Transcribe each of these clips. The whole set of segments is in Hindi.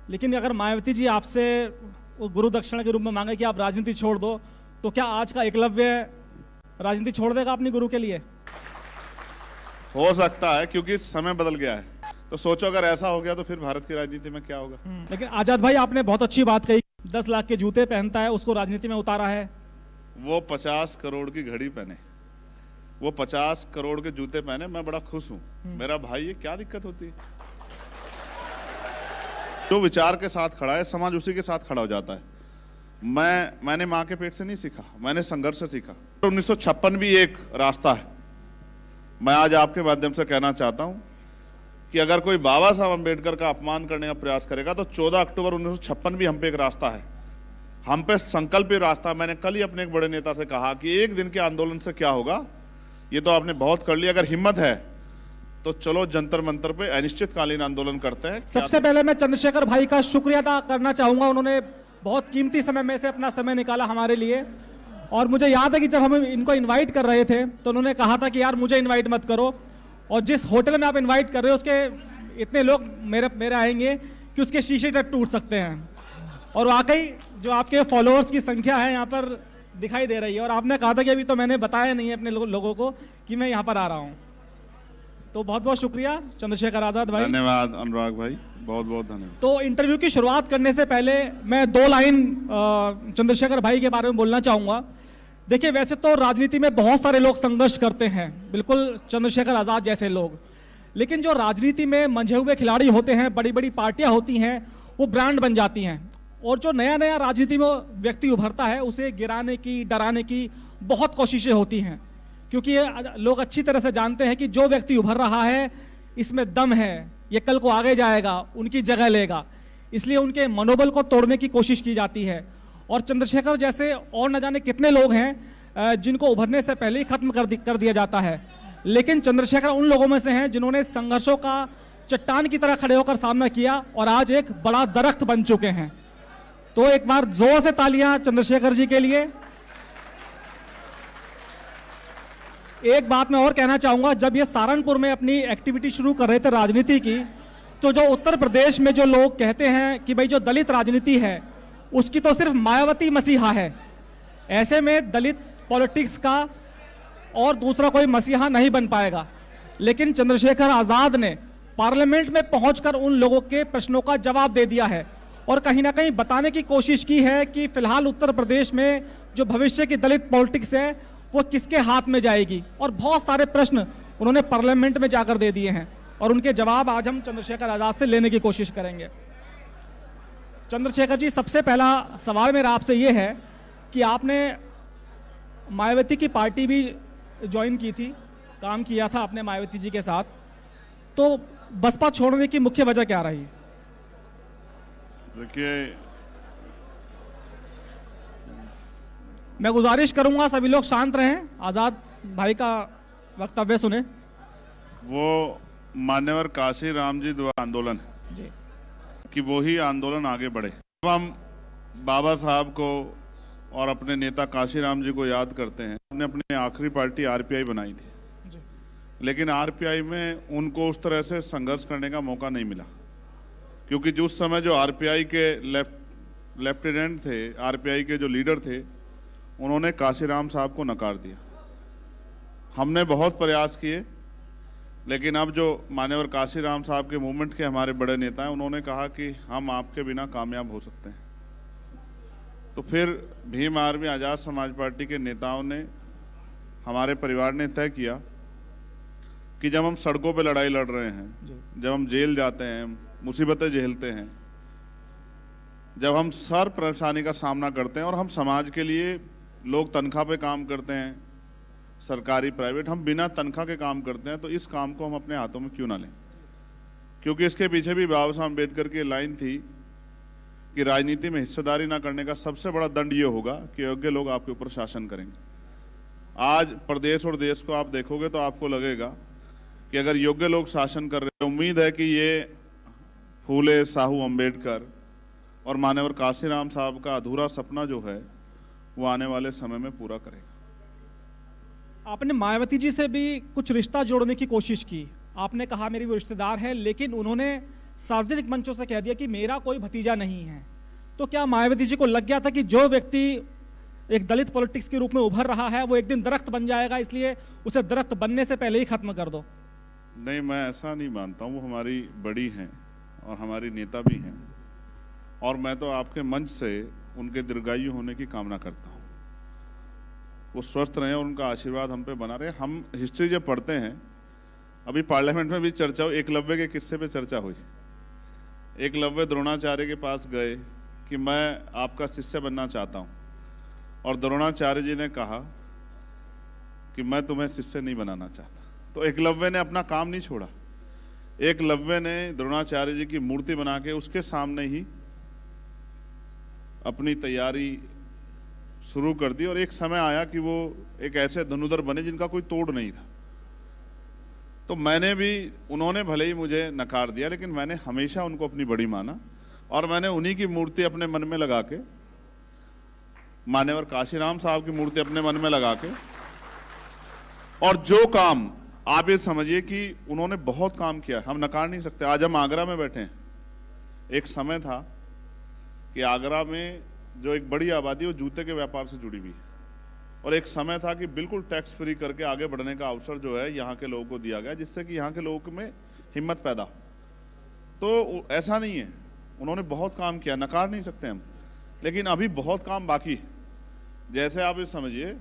लेकिन अगर मायावती जी आपसे वो गुरु दक्षिणा के रूप में मांगे कि आप राजनीति छोड़ दो, तो क्या आज का एकलव्य राजनीति छोड़ देगा अपनी गुरु के लिए? हो सकता है, क्योंकि समय बदल गया है। तो सोचो अगर ऐसा हो गया तो फिर भारत की राजनीति में क्या होगा। लेकिन आजाद भाई, आपने बहुत अच्छी बात कही, 10 लाख के जूते पहनता है, उसको राजनीति में उतारा है। वो 50 करोड़ की घड़ी पहने, वो 50 करोड़ के जूते पहने, मैं बड़ा खुश हूं। मेरा भाई, ये क्या दिक्कत होती है? जो विचार के साथ खड़ा है, समाज उसी के साथ खड़ा हो जाता है। मैंने माँ के पेट से नहीं सीखा, मैंने संघर्ष से सीखा। 1956 भी एक रास्ता है। मैं आज आपके माध्यम से कहना चाहता हूं कि अगर कोई बाबा साहब अम्बेडकर का अपमान करने का प्रयास करेगा तो 14 अक्टूबर 1956 भी हम पे एक रास्ता है, हम पे संकल्प रास्ता। मैंने कल ही अपने एक बड़े नेता से कहा कि एक दिन के आंदोलन से क्या होगा, ये तो आपने बहुत कर लिया, अगर हिम्मत है तो चलो जंतर मंतर पे अनिश्चितकालीन आंदोलन करते हैं। सबसे पहले मैं चंद्रशेखर भाई का शुक्रिया अदा करना चाहूंगा, उन्होंने बहुत कीमती समय में से अपना समय निकाला हमारे लिए। और मुझे याद है कि जब हम इनको इनवाइट कर रहे थे तो उन्होंने कहा था कि यार मुझे इनवाइट मत करो, और जिस होटल में आप इनवाइट कर रहे हो उसके इतने लोग मेरे आएंगे कि उसके शीशे तक टूट सकते हैं। और वाकई जो आपके फॉलोअर्स की संख्या है यहाँ पर दिखाई दे रही है। और आपने कहा था कि अभी तो मैंने बताया नहीं है अपने लोगों को कि मैं यहाँ पर आ रहा हूँ। तो बहुत बहुत शुक्रिया चंद्रशेखर आजाद भाई। धन्यवाद अनुराग भाई, बहुत बहुत धन्यवाद। तो इंटरव्यू की शुरुआत करने से पहले मैं 2 लाइन चंद्रशेखर भाई के बारे में बोलना चाहूँगा। देखिए, वैसे तो राजनीति में बहुत सारे लोग संघर्ष करते हैं, बिल्कुल चंद्रशेखर आजाद जैसे लोग, लेकिन जो राजनीति में मंझे हुए खिलाड़ी होते हैं, बड़ी बड़ी पार्टियां होती हैं, वो ब्रांड बन जाती हैं। और जो नया नया राजनीति में व्यक्ति उभरता है उसे गिराने की, डराने की बहुत कोशिशें होती हैं, क्योंकि ये लोग अच्छी तरह से जानते हैं कि जो व्यक्ति उभर रहा है इसमें दम है, ये कल को आगे जाएगा, उनकी जगह लेगा, इसलिए उनके मनोबल को तोड़ने की कोशिश की जाती है। और चंद्रशेखर जैसे और न जाने कितने लोग हैं जिनको उभरने से पहले ही खत्म कर दिया जाता है, लेकिन चंद्रशेखर उन लोगों में से हैं जिन्होंने संघर्षों का चट्टान की तरह खड़े होकर सामना किया और आज एक बड़ा दरख्त बन चुके हैं। तो एक बार जोर से तालियां चंद्रशेखर जी के लिए। एक बात मैं और कहना चाहूंगा, जब ये सहारनपुर में अपनी एक्टिविटी शुरू कर रहे थे राजनीति की, तो जो उत्तर प्रदेश में जो लोग कहते हैं कि भाई जो दलित राजनीति है उसकी तो सिर्फ मायावती मसीहा है, ऐसे में दलित पॉलिटिक्स का और दूसरा कोई मसीहा नहीं बन पाएगा। लेकिन चंद्रशेखर आजाद ने पार्लियामेंट में पहुंचकर उन लोगों के प्रश्नों का जवाब दे दिया है और कहीं ना कहीं बताने की कोशिश की है कि फिलहाल उत्तर प्रदेश में जो भविष्य की दलित पॉलिटिक्स है वो किसके हाथ में जाएगी। और बहुत सारे प्रश्न उन्होंने पार्लियामेंट में जाकर दे दिए हैं और उनके जवाब आज हम चंद्रशेखर आजाद से लेने की कोशिश करेंगे। चंद्रशेखर जी, सबसे पहला सवाल मेरा आपसे ये है कि आपने मायावती की पार्टी भी ज्वाइन की थी, काम किया था आपने मायावती जी के साथ, तो बसपा छोड़ने की मुख्य वजह क्या रही? देखिए, मैं गुजारिश करूंगा सभी लोग शांत रहें, आजाद भाई का वक्तव्य सुने। वो मान्यवर काशी राम जी द्वारा आंदोलन जी, कि वही आंदोलन आगे बढ़े। जब हम बाबा साहब को और अपने नेता काशीराम जी को याद करते हैं, हमने अपनी आखिरी पार्टी आरपीआई बनाई थी जी। लेकिन आरपीआई में उनको उस तरह से संघर्ष करने का मौका नहीं मिला, क्योंकि जिस समय जो आरपीआई के लेफ्टिनेंट थे, आरपीआई के जो लीडर थे, उन्होंने काशीराम साहब को नकार दिया। हमने बहुत प्रयास किए, लेकिन अब जो मान्यवर काशीराम साहब के मूवमेंट के हमारे बड़े नेता हैं, उन्होंने कहा कि हम आपके बिना कामयाब हो सकते हैं। तो फिर भीम आर्मी आज़ाद समाज पार्टी के नेताओं ने, हमारे परिवार ने तय किया कि जब हम सड़कों पे लड़ाई लड़ रहे हैं, जब हम जेल जाते हैं, मुसीबतें झेलते हैं, जब हम सर परेशानी का सामना करते हैं और हम समाज के लिए, लोग तनख्वाह पे काम करते हैं, सरकारी प्राइवेट, हम बिना तनख्वाह के काम करते हैं, तो इस काम को हम अपने हाथों में क्यों ना लें। क्योंकि इसके पीछे भी बाबा साहब अम्बेडकर की लाइन थी कि राजनीति में हिस्सेदारी ना करने का सबसे बड़ा दंड ये होगा कि योग्य लोग आपके ऊपर शासन करेंगे। आज प्रदेश और देश को आप देखोगे तो आपको लगेगा कि अगर योग्य लोग शासन कर रहे हैं, उम्मीद है कि ये फूले साहू अम्बेडकर और मान्यवर काशीराम साहब का अधूरा सपना जो है वो आने वाले समय में पूरा करेगा। आपने मायावती जी से भी कुछ रिश्ता जोड़ने की कोशिश की, आपने कहा मेरी वो रिश्तेदार है, लेकिन उन्होंने सार्वजनिक मंचों से कह दिया कि मेरा कोई भतीजा नहीं है, तो क्या मायावती जी को लग गया था कि जो व्यक्ति एक दलित पॉलिटिक्स के रूप में उभर रहा है वो एक दिन दरख्त बन जाएगा, इसलिए उसे दरख्त बनने से पहले ही खत्म कर दो? नहीं, मैं ऐसा नहीं मानता हूँ। वो हमारी बड़ी हैं और हमारी नेता भी हैं, और मैं तो आपके मंच से उनके दीर्घायु होने की कामना करता हूँ। वो स्वस्थ रहें और उनका आशीर्वाद हम पे बना रहे। हम हिस्ट्री जब पढ़ते हैं, अभी पार्लियामेंट में भी चर्चा हुई, एकलव्य के किस्से पे चर्चा हुई। एकलव्य द्रोणाचार्य के पास गए कि मैं आपका शिष्य बनना चाहता हूँ, और द्रोणाचार्य जी ने कहा कि मैं तुम्हें शिष्य नहीं बनाना चाहता। तो एकलव्य ने अपना काम नहीं छोड़ा। एकलव्य ने द्रोणाचार्य जी की मूर्ति बना के उसके सामने ही अपनी तैयारी शुरू कर दी, और एक समय आया कि वो एक ऐसे धनुधर बने जिनका कोई तोड़ नहीं था। तो मैंने भी, उन्होंने भले ही मुझे नकार दिया, लेकिन मैंने हमेशा उनको अपनी बड़ी माना, और मैंने उन्हीं की मूर्ति अपने मन में लगा के, मान्यवर काशीराम साहब की मूर्ति अपने मन में लगा के, और जो काम, आप ये समझिए कि उन्होंने बहुत काम किया, हम नकार नहीं सकते। आज हम आगरा में बैठे हैं। एक समय था कि आगरा में जो एक बड़ी आबादी वो जूते के व्यापार से जुड़ी हुई है, और एक समय था कि बिल्कुल टैक्स फ्री करके आगे बढ़ने का अवसर जो है यहाँ के लोगों को दिया गया, जिससे कि यहाँ के लोगों में हिम्मत पैदा। तो ऐसा नहीं है, उन्होंने बहुत काम किया, नकार नहीं सकते हम, लेकिन अभी बहुत काम बाकी है। जैसे आप ये समझिए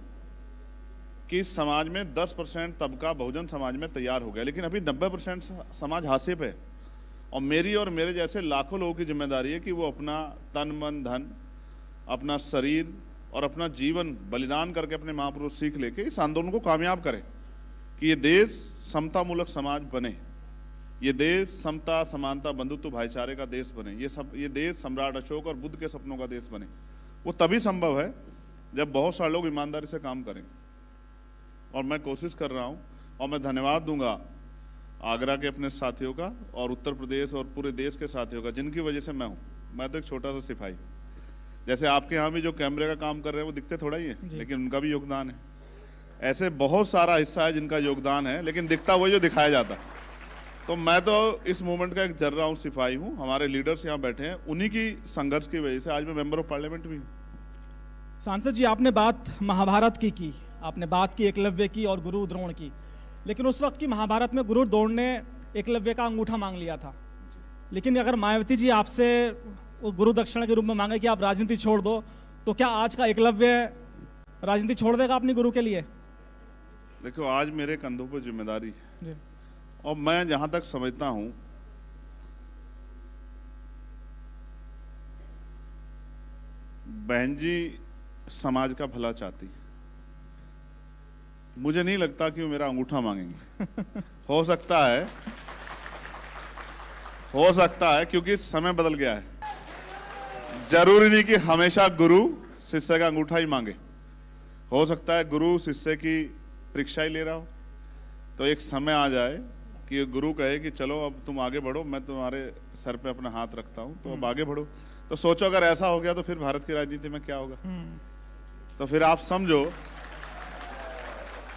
कि समाज में 10% तबका बहुजन समाज में तैयार हो गया, लेकिन अभी 90% समाज हाशिए पे है, और मेरी और मेरे जैसे लाखों लोगों की जिम्मेदारी है कि वो अपना तन मन धन, अपना शरीर और अपना जीवन बलिदान करके अपने महापुरुष सीख लेके इस आंदोलन को कामयाब करें कि ये देश समतामूलक समाज बने, ये देश समता समानता बंधुत्व भाईचारे का देश बने, ये देश सम्राट अशोक और बुद्ध के सपनों का देश बने। वो तभी संभव है जब बहुत सारे लोग ईमानदारी से काम करें, और मैं कोशिश कर रहा हूँ। और मैं धन्यवाद दूंगा आगरा के अपने साथियों का और उत्तर प्रदेश और पूरे देश के साथियों का, जिनकी वजह से मैं हूँ। मैं तो एक छोटा सा सिपाही, जैसे आपके यहाँ भी जो कैमरे का काम कर रहे हैं वो दिखते थोड़ा ही है, लेकिन उनका भी योगदान है। ऐसे बहुत सारा हिस्सा है जिनका योगदान है, लेकिन दिखता वही जो दिखाया जाता। तो मैं तो इस मूवमेंट का एक जर्रा हूँ, सिपाही हूँ। हमारे लीडर्स यहाँ बैठे हैं, उन्हीं की संघर्ष की वजह से आज मैं मेंबर ऑफ पार्लियामेंट भी हूँ। सांसद जी, आपने बात महाभारत की आपने बात की एकलव्य की और गुरु द्रोण की, लेकिन उस वक्त की महाभारत में गुरु द्रोण ने एकलव्य का अंगूठा मांग लिया था। लेकिन अगर मायावती जी आपसे वो गुरु दक्षिणा के रूप में मांगे कि आप राजनीति छोड़ दो, तो क्या आज का एकलव्य राजनीति छोड़ देगा अपनी गुरु के लिए? देखो, आज मेरे कंधों पर जिम्मेदारी है, और मैं जहां तक समझता हूं, बहन जी समाज का भला चाहती। मुझे नहीं लगता कि वो मेरा अंगूठा मांगेंगे। हो सकता है क्योंकि समय बदल गया है। जरूरी नहीं कि हमेशा गुरु शिष्य का अंगूठा ही मांगे। हो सकता है गुरु शिष्य की परीक्षा ही ले रहा हो, तो एक समय आ जाए कि गुरु कहे कि चलो अब तुम आगे बढ़ो, मैं तुम्हारे सर पे अपना हाथ रखता हूं, तो अब आगे बढ़ो। तो सोचो अगर ऐसा हो गया तो फिर भारत की राजनीति में क्या होगा। तो फिर आप समझो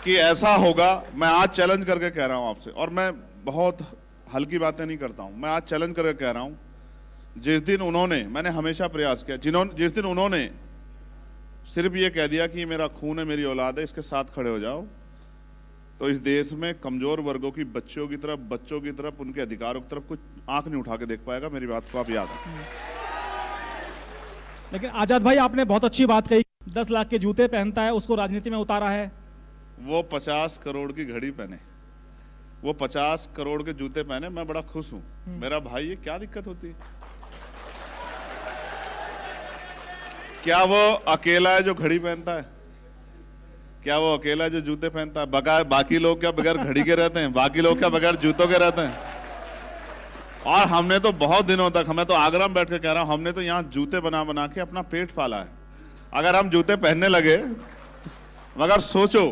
कि ऐसा होगा। मैं आज चैलेंज करके कह रहा हूं आपसे, और मैं बहुत हल्की बातें नहीं करता हूं, मैं आज चैलेंज करके कह रहा हूं, जिस दिन उन्होंने, मैंने हमेशा प्रयास किया, जिस दिन उन्होंने सिर्फ ये कह दिया कि मेरा खून है, मेरी औलाद है, इसके साथ खड़े हो जाओ, तो इस देश में कमजोर वर्गों की बच्चों की तरफ, उनके अधिकारों की तरफ कुछ आंख नहीं उठा के देख पाएगा। मेरी बात को आप याद रखें। लेकिन आजाद भाई, आपने बहुत अच्छी बात कही, 10 लाख के जूते पहनता है, उसको राजनीति में उतारा है। वो 50 करोड़ की घड़ी पहने, वो 50 करोड़ के जूते पहने, मैं बड़ा खुश हूं। मेरा भाई, ये क्या दिक्कत होती है? क्या वो अकेला है जो घड़ी पहनता है? क्या वो अकेला है जो जूते पहनता है? बाकी लोग क्या बगैर घड़ी के रहते हैं? बाकी लोग क्या बगैर जूतों के रहते हैं? और हमने तो बहुत दिनों तक, मैं तो आगरा में बैठ के कह रहा हूं, हमने तो यहाँ जूते बना बना के अपना पेट पाला है। अगर हम जूते पहनने लगे, मगर सोचो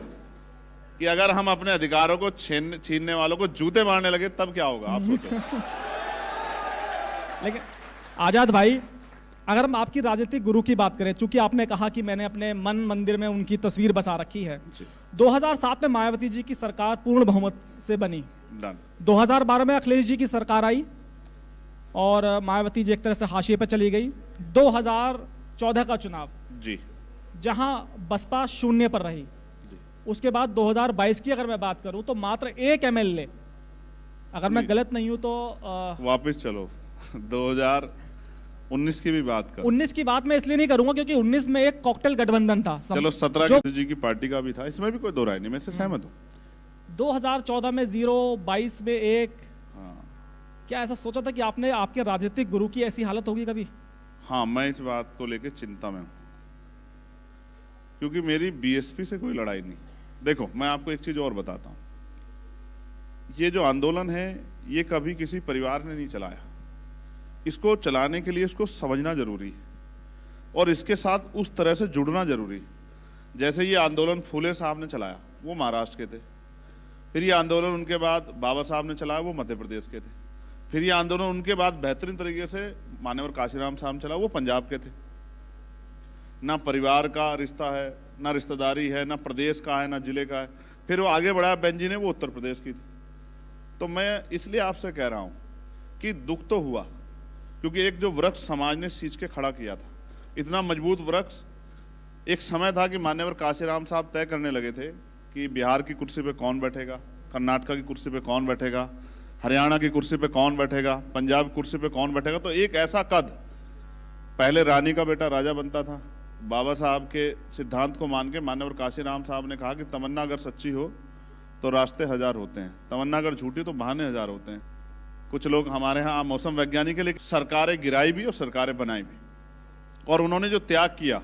कि अगर हम अपने अधिकारों को छीनने वालों को जूते मारने लगे, तब क्या होगा, आप सोचो। लेकिन आजाद भाई, अगर हम आपकी राजनीतिक गुरु की बात करें, चूंकि आपने कहा कि मैंने अपने मन मंदिर में उनकी तस्वीर बसा रखी है। 2007 में मायावती जी की सरकार पूर्ण बहुमत से बनी। 2012 में अखिलेश जी की सरकार आई, और मायावती जी एक तरह से हाशिए पर चली गई। 2014 का चुनाव जी जहां बसपा शून्य पर रही, उसके बाद 2022 की अगर मैं बात करूं तो मात्र एक एमएलए, अगर मैं गलत नहीं हूं तो वापस चलो 2019 की भी बात कर। 19 की बात मैं इसलिए नहीं करूंगा क्योंकि 19 में एक कॉकटेल गठबंधन था। चलो 17 जी की पार्टी का भी था, इसमें भी कोई दो राय नहीं, मैं इससे सहमत हूँ। 2014 में 0, 22 में 1। हाँ क्या ऐसा सोचा था कि आपने आपके राजनीतिक गुरु की ऐसी हालत होगी कभी? हाँ, मैं इस बात को लेकर चिंता में हूँ, क्योंकि मेरी बीएसपी से कोई लड़ाई नहीं। देखो, मैं आपको एक चीज और बताता हूँ, ये जो आंदोलन है ये कभी किसी परिवार ने नहीं चलाया। इसको चलाने के लिए इसको समझना जरूरी है और इसके साथ उस तरह से जुड़ना जरूरी है। जैसे ये आंदोलन फूले साहब ने चलाया, वो महाराष्ट्र के थे। फिर ये आंदोलन उनके बाद बाबा साहब ने चलाया, वो मध्य प्रदेश के थे। फिर ये आंदोलन उनके बाद बेहतरीन तरीके से मान्यवर काशीराम साहब ने चलाया, वो पंजाब के थे। ना परिवार का रिश्ता है, ना रिश्तेदारी है, ना प्रदेश का है, ना जिले का है। फिर वो आगे बढ़ाया बेंजी ने, वो उत्तर प्रदेश की थी। तो मैं इसलिए आपसे कह रहा हूं कि दुख तो हुआ, क्योंकि एक जो वृक्ष समाज ने सींच के खड़ा किया था, इतना मजबूत वृक्ष। एक समय था कि मान्यवर काशीराम साहब तय करने लगे थे कि बिहार की कुर्सी पे कौन बैठेगा, कर्नाटक की कुर्सी पे कौन बैठेगा, हरियाणा की कुर्सी पे कौन बैठेगा, पंजाब की कुर्सी पे कौन बैठेगा। तो एक ऐसा कद, पहले रानी का बेटा राजा बनता था। बाबा साहब के सिद्धांत को मान के मान्यवर काशीराम साहब ने कहा कि तमन्ना अगर सच्ची हो तो रास्ते हजार होते हैं, तमन्ना अगर झूठी तो बहाने हजार होते हैं। कुछ लोग हमारे यहाँ मौसम वैज्ञानिक है, लेकिन सरकारें गिराई भी और सरकारें बनाई भी, और उन्होंने जो त्याग किया,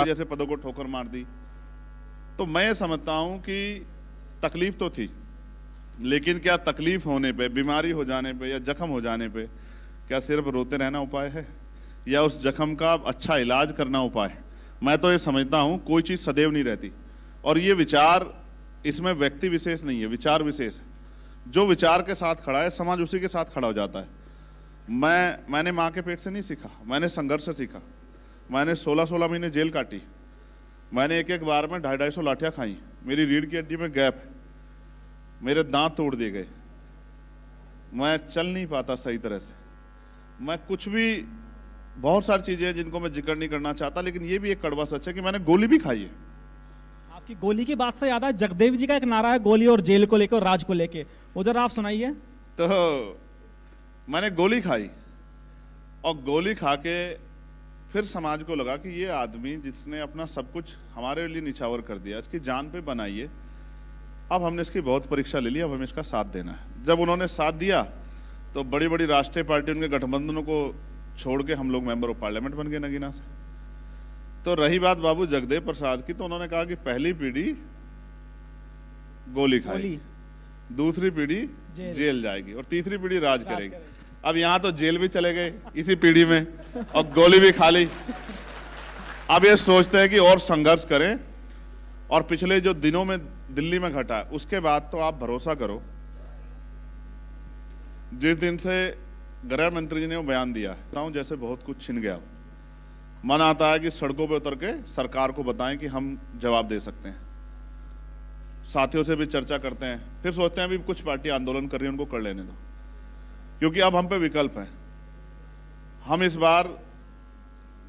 जैसे पदों को ठोकर मार दी। तो मैं समझता हूं कि तकलीफ तो थी, लेकिन क्या तकलीफ होने पे, बीमारी हो जाने पे या जख्म हो जाने पे क्या सिर्फ रोते रहना उपाय है, या उस जख्म का अच्छा इलाज करना उपाय है? मैं तो ये समझता हूं कोई चीज सदैव नहीं रहती, और ये विचार, इसमें व्यक्ति विशेष नहीं है, विचार विशेष है। जो विचार के साथ खड़ा है, समाज उसी के साथ खड़ा हो जाता है। मैंने माँ के पेट से नहीं सीखा, मैंने संघर्ष से सीखा। मैंने 16-16 महीने जेल काटी, मैंने एक बार में 250-250 लाठियां खाई, मेरी रीढ़ की हड्डी में गैप है, मेरे दांत तोड़ दिए गए, मैं चल नहीं पाता सही तरह से, मैं कुछ भी, बहुत सारी चीजें हैं जिनको मैं जिक्र नहीं करना चाहता, लेकिन ये भी एक कड़वा सच है कि मैंने गोली भी खाई है। आपकी गोली की बात से याद है जगदेव जी का एक नारा है, गोली और जेल को लेकर और राज को लेकर, उधर आप सुनाइए। तो मैंने गोली खाई, और गोली खा के फिर समाज को लगा कि ये आदमी जिसने अपना सब कुछ हमारे लिए निछावर कर दिया, इसकी जान पे बनाइए। अब हमने इसकी बहुत परीक्षा ले ली, अब हमें इसका साथ देना है। जब उन्होंने साथ दिया तो बड़ी बड़ी राष्ट्रीय पार्टी, उनके गठबंधनों को छोड़ के हम लोग मेंबर ऑफ पार्लियामेंट बन गए नगीना से। तो रही बात बाबू जगदेव प्रसाद की, तो उन्होंने कहा कि पहली पीढ़ी गोली खाएगी, दूसरी पीढ़ी जेल जाएगी, और तीसरी पीढ़ी राज करेगी। अब यहाँ तो जेल भी चले गए इसी पीढ़ी में, और गोली भी खा ली। अब ये सोचते हैं कि और संघर्ष करें, और पिछले जो दिनों में दिल्ली में घटा है उसके बाद तो आप भरोसा करो, जिस दिन से गृह मंत्री जी ने वो बयान दिया है, जैसे बहुत कुछ छिन गया। मन आता है कि सड़कों पे उतर के सरकार को बताएं कि हम जवाब दे सकते हैं। साथियों से भी चर्चा करते हैं, फिर सोचते हैं अभी कुछ पार्टी आंदोलन कर रही है, उनको कर लेने दो, क्योंकि अब हम पे विकल्प है। हम इस बार,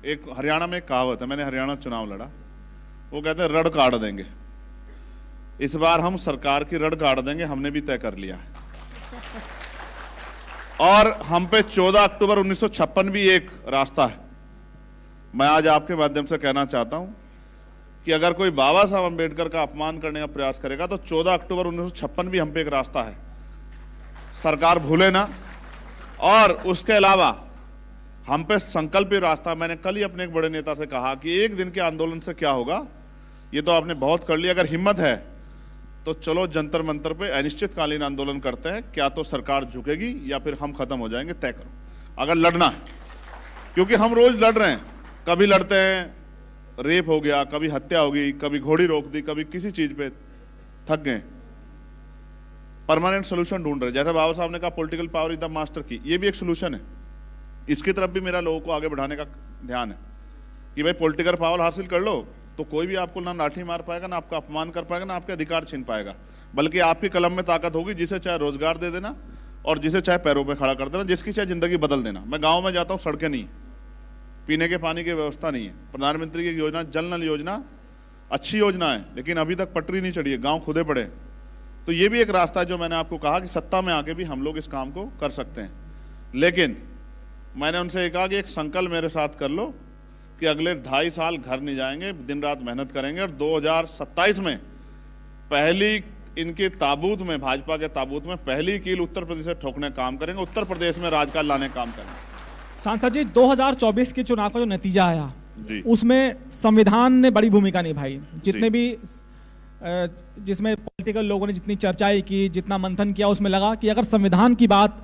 एक हरियाणा में एक कहावत है, मैंने हरियाणा चुनाव लड़ा, वो कहते हैं रड़ काट देंगे। इस बार हम सरकार की रड़ काट देंगे, हमने भी तय कर लिया है। और हम पे 14 अक्टूबर 1956 भी एक रास्ता है। मैं आज आपके माध्यम से कहना चाहता हूं कि अगर कोई बाबा साहब अंबेडकर का अपमान करने का प्रयास करेगा तो 14 अक्टूबर 1956 भी हम पे एक रास्ता है, सरकार भूले ना। और उसके अलावा हम पे संकल्प ही रास्ता। मैंने कल ही अपने एक बड़े नेता से कहा कि एक दिन के आंदोलन से क्या होगा, ये तो आपने बहुत कर लिया, अगर हिम्मत है तो चलो जंतर मंतर पे अनिश्चितकालीन आंदोलन करते हैं, क्या तो सरकार झुकेगी या फिर हम खत्म हो जाएंगे, तय करो अगर लड़ना है। क्योंकि हम रोज लड़ रहे हैं, कभी लड़ते हैं रेप हो गया, कभी हत्या हो गई, कभी घोड़ी रोक दी, कभी किसी चीज पे थक गए। परमानेंट सोल्यूशन ढूंढ रहे, जैसा बाबा साहब ने कहा political power is the master की, ये भी एक सोल्यूशन है। इसकी तरफ भी मेरा लोगों को आगे बढ़ाने का ध्यान है कि भाई पॉलिटिकल पावर हासिल कर लो तो कोई भी आपको ना लाठी मार पाएगा, ना आपका अपमान कर पाएगा, ना आपके अधिकार छीन पाएगा, बल्कि आपकी कलम में ताकत होगी, जिसे चाहे रोजगार दे देना और जिसे चाहे पैरों पे खड़ा कर देना, जिसकी चाहे जिंदगी बदल देना। मैं गांव में जाता हूँ, सड़कें नहीं, पीने के पानी की व्यवस्था नहीं है। प्रधानमंत्री की योजना जल नल योजना अच्छी योजना है, लेकिन अभी तक पटरी नहीं चढ़ी है, गांव खुदे पड़े। तो ये भी एक रास्ता है जो मैंने आपको कहा कि सत्ता में आके भी हम लोग इस काम को कर सकते हैं। लेकिन मैंने उनसे ये कहा कि एक संकल्प मेरे साथ कर लो कि अगले 2.5 साल घर नहीं जाएंगे, दिन रात मेहनत करेंगे और 2027 में पहली इनके ताबूत में, भाजपा के ताबूत में पहली कील उत्तर प्रदेश से ठोकने का काम करेंगे, उत्तर प्रदेश में राजकाज लाने का काम करेंगे। सांसद जी, 2024 के चुनाव का जो नतीजा आया जी, उसमें संविधान ने बड़ी भूमिका निभाई। जितने भी जिसमें पॉलिटिकल लोगों ने जितनी चर्चाएं की, जितना मंथन किया, उसमें लगा कि अगर संविधान की बात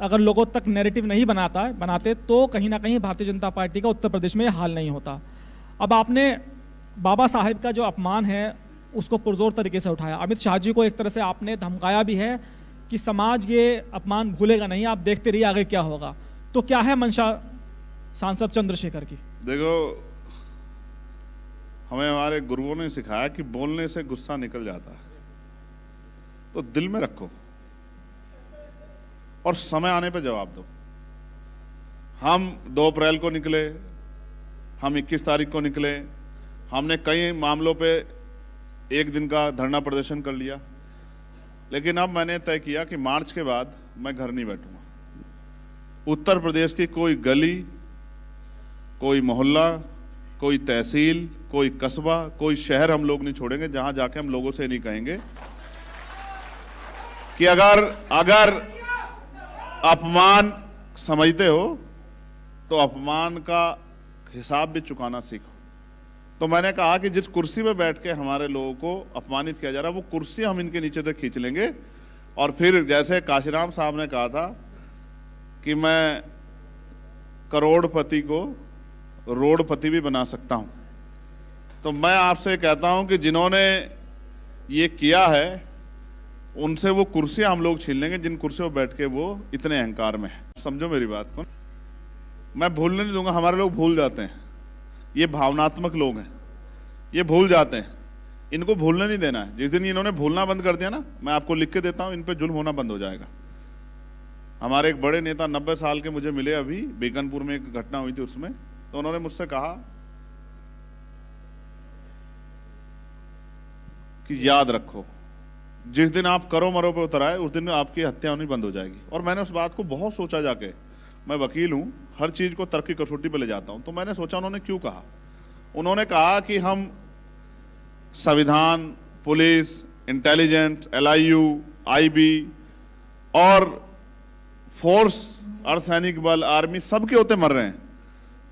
अगर लोगों तक नैरेटिव नहीं बनाते तो कहीं ना कहीं भारतीय जनता पार्टी का उत्तर प्रदेश में हाल नहीं होता। अब आपने बाबा साहेब का जो अपमान है उसको पुरजोर तरीके से उठाया। अमित शाह जी को एक तरह से आपने धमकाया भी है कि समाज ये अपमान भूलेगा नहीं, आप देखते रहिए आगे क्या होगा। तो क्या है मंशा सांसद चंद्रशेखर की? देखो, हमें हमारे गुरुओं ने सिखाया कि बोलने से गुस्सा निकल जाता है, तो दिल में रखो और समय आने पर जवाब दो। हम 2 अप्रैल को निकले, हम 21 तारीख को निकले, हमने कई मामलों पे 1 दिन का धरना प्रदर्शन कर लिया, लेकिन अब मैंने तय किया कि मार्च के बाद मैं घर नहीं बैठूंगा। उत्तर प्रदेश की कोई गली, कोई मोहल्ला, कोई तहसील, कोई कस्बा, कोई शहर हम लोग नहीं छोड़ेंगे जहां जाके हम लोगों से नहीं कहेंगे कि अगर अपमान समझते हो तो अपमान का हिसाब भी चुकाना सीखो। तो मैंने कहा कि जिस कुर्सी पे बैठ के हमारे लोगों को अपमानित किया जा रहा है, वो कुर्सी हम इनके नीचे तक खींच लेंगे। और फिर जैसे काशीराम साहब ने कहा था कि मैं करोड़पति को रोडपति भी बना सकता हूं, तो मैं आपसे कहता हूं कि जिन्होंने ये किया है उनसे वो कुर्सियां हम लोग छीन लेंगे जिन कुर्सियों पर बैठ के वो इतने अहंकार में है। समझो मेरी बात को, मैं भूलने नहीं दूंगा। हमारे लोग भूल जाते हैं, ये भावनात्मक लोग हैं, ये भूल जाते हैं, इनको भूलने नहीं देना है। जिस दिन इन्होंने भूलना बंद कर दिया ना, मैं आपको लिख के देता हूं, इन पे जुल्म होना बंद हो जाएगा। हमारे एक बड़े नेता 90 साल के मुझे मिले अभी बीकानपुर में, एक घटना हुई थी उसमें, तो उन्होंने मुझसे कहा कि याद रखो जिस दिन आप करो मरो पे उतर आए उस दिन आपकी हत्या होनी बंद हो जाएगी। और मैंने उस बात को बहुत सोचा जाके, मैं वकील हूं, हर चीज को तर्क की कसौटी पे ले जाता हूं, तो मैंने सोचा उन्होंने क्यों कहा। उन्होंने कहा कि हम संविधान, पुलिस, इंटेलिजेंस, LIU, IB और फोर्स, अर्धसैनिक बल, आर्मी सबके होते मर रहे हैं,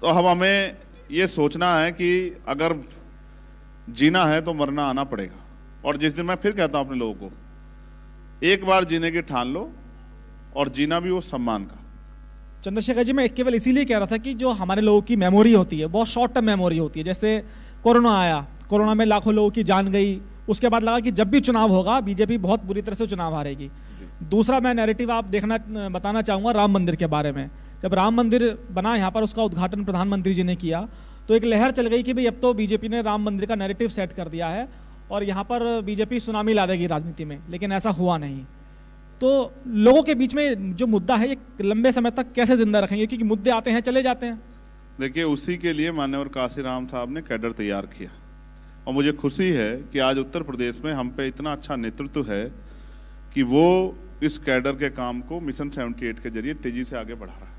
तो हमें ये सोचना है कि अगर जीना है तो मरना आना पड़ेगा। और जिस दिन मैं फिर कहता हूं अपने लोगों को, एक बार जीने की ठान लो और जीना भी वो सम्मान का। चंद्रशेखर जी, मैं केवल इसीलिए कह रहा था कि जो हमारे लोगों की मेमोरी होती है बहुत शॉर्ट टर्म मेमोरी होती है। जैसे कोरोना आया, कोरोना में लाखों लोगों की जान गई, उसके बाद लगा कि जब भी चुनाव होगा बीजेपी बहुत बुरी तरह से चुनाव हारेगी। दूसरा मैं नैरेटिव आप बताना चाहूंगा राम मंदिर के बारे में। जब राम मंदिर बना यहाँ पर, उसका उद्घाटन प्रधानमंत्री जी ने किया, तो एक लहर चल गई कि भाई अब तो बीजेपी ने राम मंदिर का नैरेटिव सेट कर दिया है और यहाँ पर बीजेपी सुनामी ला देगी राजनीति में, लेकिन ऐसा हुआ नहीं। तो लोगों के बीच में जो मुद्दा है ये लंबे समय तक कैसे जिंदा रखेंगे, क्योंकि मुद्दे आते हैं चले जाते हैं। देखिए, उसी के लिए माननीय काशीराम साहब ने कैडर तैयार किया और मुझे खुशी है कि आज उत्तर प्रदेश में हम पे इतना अच्छा नेतृत्व है कि वो इस कैडर के काम को मिशन 78 के जरिए तेजी से आगे बढ़ा रहा है।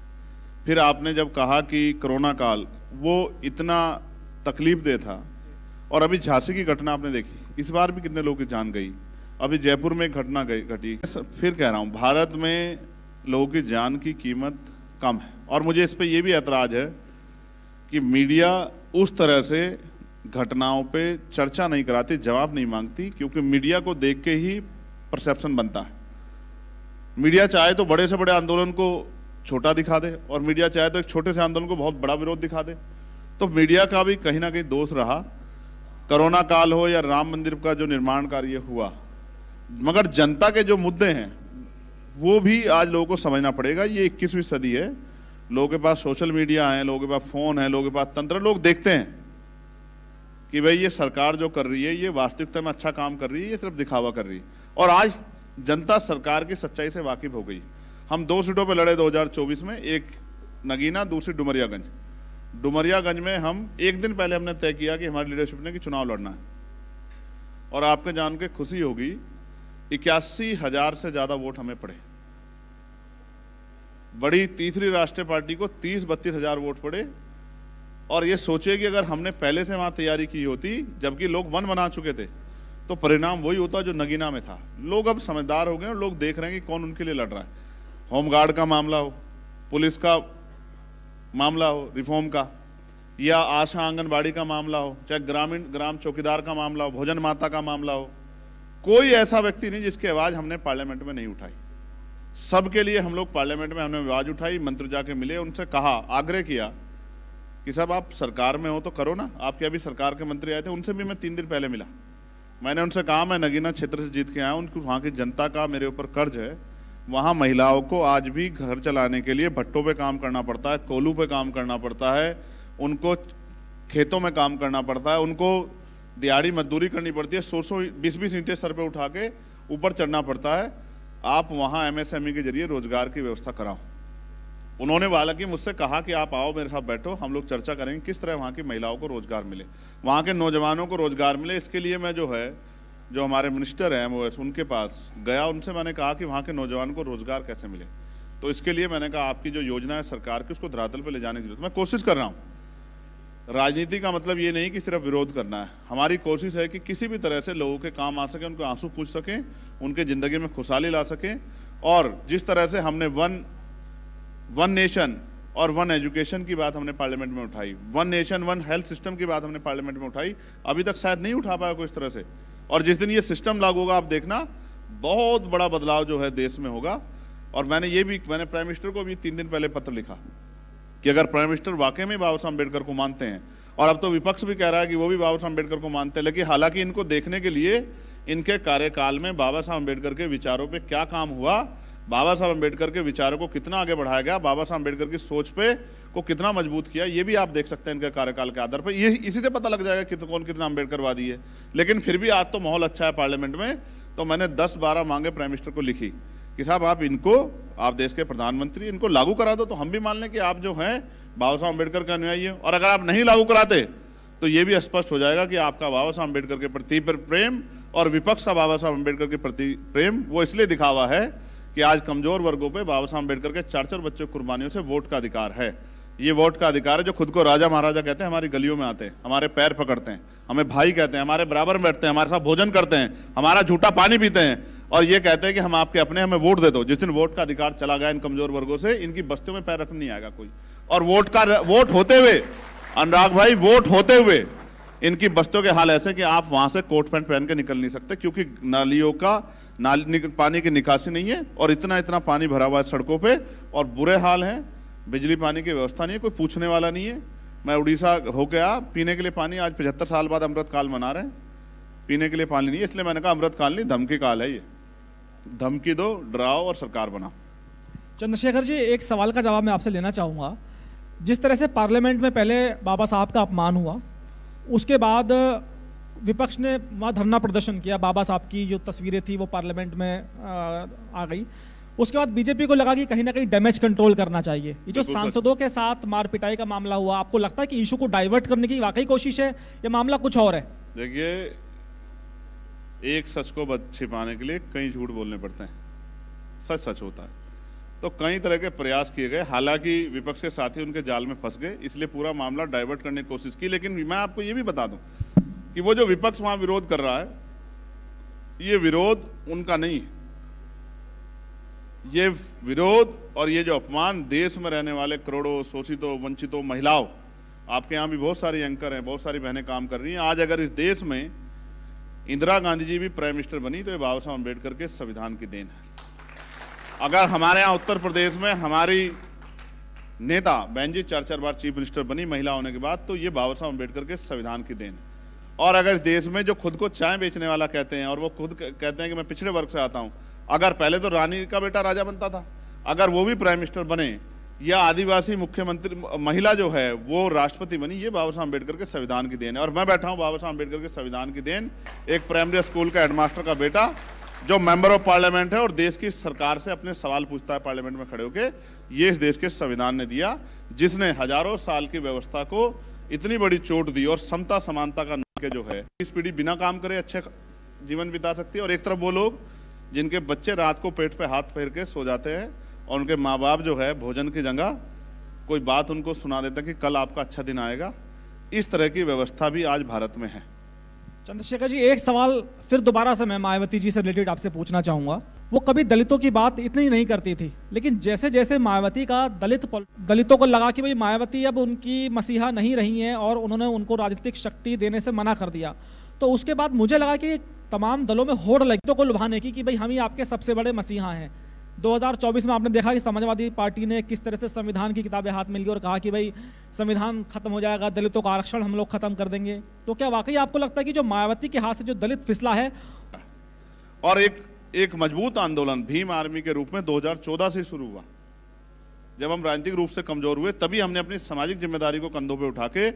फिर आपने जब कहा कि कोरोना काल वो इतना तकलीफदेह था, और अभी झांसी की घटना आपने देखी, इस बार भी कितने लोगों की जान गई, अभी जयपुर में एक घटना घटी। फिर कह रहा हूं, भारत में लोगों की जान की कीमत कम है। और मुझे इस पे ये भी ऐतराज है कि मीडिया उस तरह से घटनाओं पे चर्चा नहीं कराती, जवाब नहीं मांगती, क्योंकि मीडिया को देख के ही परसेप्शन बनता है। मीडिया चाहे तो बड़े से बड़े आंदोलन को छोटा दिखा दे और मीडिया चाहे तो एक छोटे से आंदोलन को बहुत बड़ा विरोध दिखा दे। तो मीडिया का भी कहीं ना कहीं दोष रहा, कोरोना काल हो या राम मंदिर का जो निर्माण कार्य हुआ। मगर जनता के जो मुद्दे हैं वो भी आज लोगों को समझना पड़ेगा। ये 21वीं सदी है, लोगों के पास सोशल मीडिया है, लोगों के पास फोन है, लोगों के पास तंत्र, लोग देखते हैं कि भाई ये सरकार जो कर रही है ये वास्तविकता में अच्छा काम कर रही है, ये सिर्फ दिखावा कर रही है। और आज जनता सरकार की सच्चाई से वाकिफ हो गई। हम 2 सीटों पे लड़े 2024 में, एक नगीना, दूसरी डुमरियागंज। डुमरियागंज में हम एक दिन पहले हमने तय किया कि हमारी लीडरशिप ने कि चुनाव लड़ना है, और आपके जान के खुशी होगी 81,000 से ज्यादा वोट हमें पड़े। बड़ी तीसरी राष्ट्रीय पार्टी को 30-32 हजार वोट पड़े। और ये सोचे कि अगर हमने पहले से वहां तैयारी की होती, जबकि लोग मन बना चुके थे, तो परिणाम वही होता जो नगीना में था। लोग अब समझदार हो गए और लोग देख रहे हैं कि कौन उनके लिए लड़ रहा है। होमगार्ड का मामला हो, पुलिस का मामला हो रिफॉर्म का, या आशा आंगनबाड़ी का मामला हो, चाहे ग्राम चौकीदार का मामला हो, भोजन माता का मामला हो, कोई ऐसा व्यक्ति नहीं जिसकी आवाज हमने पार्लियामेंट में नहीं उठाई। सबके लिए हम लोग पार्लियामेंट में हमने आवाज उठाई। मंत्री जाके मिले, उनसे कहा, आग्रह किया कि साहब आप सरकार में हो तो करो ना। आपके अभी सरकार के मंत्री आए थे, उनसे भी मैं 3 दिन पहले मिला। मैंने उनसे कहा मैं नगीना क्षेत्र से जीत के आया हूं, उनकी वहां की जनता का मेरे ऊपर कर्ज है। वहां महिलाओं को आज भी घर चलाने के लिए भट्टों पे काम करना पड़ता है, कोलू पे काम करना पड़ता है, उनको खेतों में काम करना पड़ता है, उनको दिहाड़ी मजदूरी करनी पड़ती है, 100-120 ईंटें सर पे उठा के ऊपर चढ़ना पड़ता है। आप वहां एमएसएमई के जरिए रोजगार की व्यवस्था कराओ। उन्होंने हालांकि मुझसे कहा कि आप आओ मेरे साथ बैठो, हम लोग चर्चा करेंगे किस तरह वहाँ की महिलाओं को रोजगार मिले, वहाँ के नौजवानों को रोजगार मिले। इसके लिए मैं जो हमारे मिनिस्टर हैं MOS, उनके पास गया, उनसे मैंने कहा कि वहाँ के नौजवान को रोजगार कैसे मिले। तो इसके लिए मैंने कहा आपकी जो योजना है सरकार की, उसको धरातल पर ले जाने की जरूरत। मैं कोशिश कर रहा हूँ। राजनीति का मतलब ये नहीं कि सिर्फ विरोध करना है। हमारी कोशिश है कि किसी भी तरह से लोगों के काम आ सके, उनको आंसू पूछ सकें, उनके जिंदगी में खुशहाली ला सकें। और जिस तरह से हमने वन नेशन और वन एजुकेशन की बात हमने पार्लियामेंट में उठाई, 1 नेशन 1 हेल्थ सिस्टम की बात हमने पार्लियामेंट में उठाई, अभी तक शायद नहीं उठा पाया कोई इस तरह से। और जिस दिन ये सिस्टम लागू होगा, आप देखना बहुत बड़ा बदलाव जो है देश में होगा। और मैंने प्राइम मिनिस्टर को भी 3 दिन पहले पत्र लिखा कि अगर प्राइम मिनिस्टर वाकई में बाबा साहब अम्बेडकर को मानते हैं, और अब तो विपक्ष भी कह रहा है कि वो भी बाबा साहब अम्बेडकर को मानते हैं, लेकिन हालांकि इनको देखने के लिए इनके कार्यकाल में बाबा साहब अम्बेडकर के विचारों पे क्या काम हुआ, बाबा साहब अम्बेडकर के विचारों को कितना आगे बढ़ाया गया, बाबा साहब अम्बेडकर की सोच पे को कितना मजबूत किया, ये भी आप देख सकते हैं इनके कार्यकाल के आधार पर। ये इसी से पता लग जाएगा कि कौन कितना अम्बेडकरवादी है। लेकिन फिर भी आज तो माहौल अच्छा है पार्लियामेंट में, तो मैंने 10-12 मांगे प्राइम मिनिस्टर को लिखी कि साहब आप देश के प्रधानमंत्री, इनको लागू करा दो, तो हम भी मान लें कि आप जो हैं बाबा साहब अम्बेडकर का अनुयायी है। और अगर आप नहीं लागू कराते तो ये भी स्पष्ट हो जाएगा कि आपका बाबा साहब अम्बेडकर के प्रति प्रेम और विपक्ष का बाबा साहब अम्बेडकर के प्रति प्रेम वो इसलिए दिखावा है कि आज कमजोर वर्गों पे बाबा साहब अम्बेडकर के 4-4 बच्चों की कुर्बानियों से वोट का अधिकार है। ये वोट का अधिकार है जो खुद को राजा महाराजा कहते हैं, हमारी गलियों में आते हैं, हमारे पैर पकड़ते हैं, हमें भाई कहते हैं, हमारे बराबर में बैठते हैं, हमारे साथ भोजन करते हैं, हमारा झूठा पानी पीते हैं, और ये कहते हैं कि हम आपके अपने, हमें वोट दे दो। जिस दिन वोट का अधिकार चला गया इन कमजोर वर्गों से, इनकी बस्तियों में पैर रखने नहीं आएगा कोई। और वोट होते हुए, अनुराग भाई, वोट होते हुए इनकी बस्तियों के हाल ऐसे कि आप वहां से कोट पैंट पहन के निकल नहीं सकते, क्योंकि नालियों का पानी की निकासी नहीं है, और इतना पानी भरा हुआ है सड़कों पे, और बुरे हाल हैं। बिजली पानी की व्यवस्था नहीं है, कोई पूछने वाला नहीं है। मैं उड़ीसा होके आया, पीने के लिए पानी आज 75 साल बाद अमृतकाल मना रहे हैं, पीने के लिए पानी नहीं है। इसलिए मैंने कहा अमृतकाल नहीं, धमकी काल है ये, धमकी दो, डराओ और सरकार बनाओ। चंद्रशेखर जी, एक सवाल का जवाब मैं आपसे लेना चाहूँगा। जिस तरह से पार्लियामेंट में पहले बाबा साहब का अपमान हुआ, उसके बाद विपक्ष ने वहाँ धरना प्रदर्शन किया, बाबा साहब की जो तस्वीरें थी वो पार्लियामेंट में आ गई। उसके बाद बीजेपी को लगा कि कहीं ना कहीं डैमेज कंट्रोल करना चाहिए। ये जो सांसदों के साथ मार पिटाई का मामला हुआ, आपको लगता है कि इशू को डाइवर्ट करने की वाकई कोशिश है या मामला कुछ और है? देखिए, एक सच को छिपाने के लिए कई झूठ बोलने पड़ते हैं, सच सच होता है। तो कई तरह के प्रयास किए गए, हालांकि विपक्ष के साथी उनके जाल में फंस गए, इसलिए पूरा मामला डाइवर्ट करने की कोशिश की। लेकिन मैं आपको ये भी बता दूं कि वो जो विपक्ष वहां विरोध कर रहा है, ये विरोध उनका नहीं है। ये विरोध और ये जो अपमान देश में रहने वाले करोड़ों शोषितों, वंचितों, महिलाओं, आपके यहाँ भी बहुत सारी एंकर हैं, बहुत सारी बहनें काम कर रही हैं। आज अगर इस देश में इंदिरा गांधी जी भी प्राइम मिनिस्टर बनी तो ये बाबा साहब अम्बेडकर के संविधान की देन है। अगर हमारे यहाँ उत्तर प्रदेश में हमारी नेता बहन जी 4-4 बार चीफ मिनिस्टर बनी महिला होने के बाद, तो ये बाबा साहब अम्बेडकर के संविधान की देन है। और अगर देश में जो खुद को चाय बेचने वाला कहते हैं, और वो खुद कहते हैं कि मैं पिछड़े वर्ग से आता हूं, अगर पहले तो रानी का बेटा राजा बनता था, अगर वो भी प्राइम मिनिस्टर बने, या आदिवासी मुख्यमंत्री महिला जो है वो राष्ट्रपति बनी, ये बाबा साहब अम्बेडकर के संविधान की देन है। और मैं बैठा हूं बाबा साहब अम्बेडकर के संविधान की देन, एक प्राइमरी स्कूल का हेडमास्टर का बेटा, जो मेंबर ऑफ पार्लियामेंट है और देश की सरकार से अपने सवाल पूछता है पार्लियामेंट में खड़े होकर, ये इस देश के संविधान ने दिया, जिसने हजारों साल की व्यवस्था को इतनी बड़ी चोट दी और समता समानता का नाम के जो है इस पीढ़ी बिना काम करे अच्छे जीवन बिता सकती है, और एक तरफ वो लोग जिनके बच्चे रात को पेट पे हाथ फेर के सो जाते हैं और उनके माँ बाप जो है भोजन की जगह कोई बात उनको सुना देता कि कल आपका अच्छा दिन आएगा। इस तरह की व्यवस्था भी आज भारत में है। चंद्रशेखर जी, एक सवाल फिर दोबारा से मैं मायावती जी से रिलेटेड आपसे पूछना चाहूंगा। वो कभी दलितों की बात इतनी नहीं करती थी, लेकिन जैसे जैसे मायावती का दलितों को लगा कि भाई मायावती अब उनकी मसीहा नहीं रही हैं और उन्होंने उनको राजनीतिक शक्ति देने से मना कर दिया, तो उसके बाद मुझे लगा कि तमाम दलों में होड़ लगी को लुभाने की कि भाई हम ही आपके सबसे बड़े मसीहा हैं। 2024 में आपने देखा कि समाजवादी पार्टी ने किस तरह से संविधान की किताबें हाथ में ली और कहा कि भाई संविधान खत्म हो जाएगा, दलितों का आरक्षण हम लोग खत्म कर देंगे। तो क्या वाकई आपको लगता है कि जो मायावती के हाथ से जो दलित फिसला है, और एक मजबूत आंदोलन भीम आर्मी के रूप में 2014 से शुरू हुआ, जब हम राजनीतिक रूप से कमजोर हुए तभी हमने अपनी सामाजिक जिम्मेदारी को कंधों पे उठा के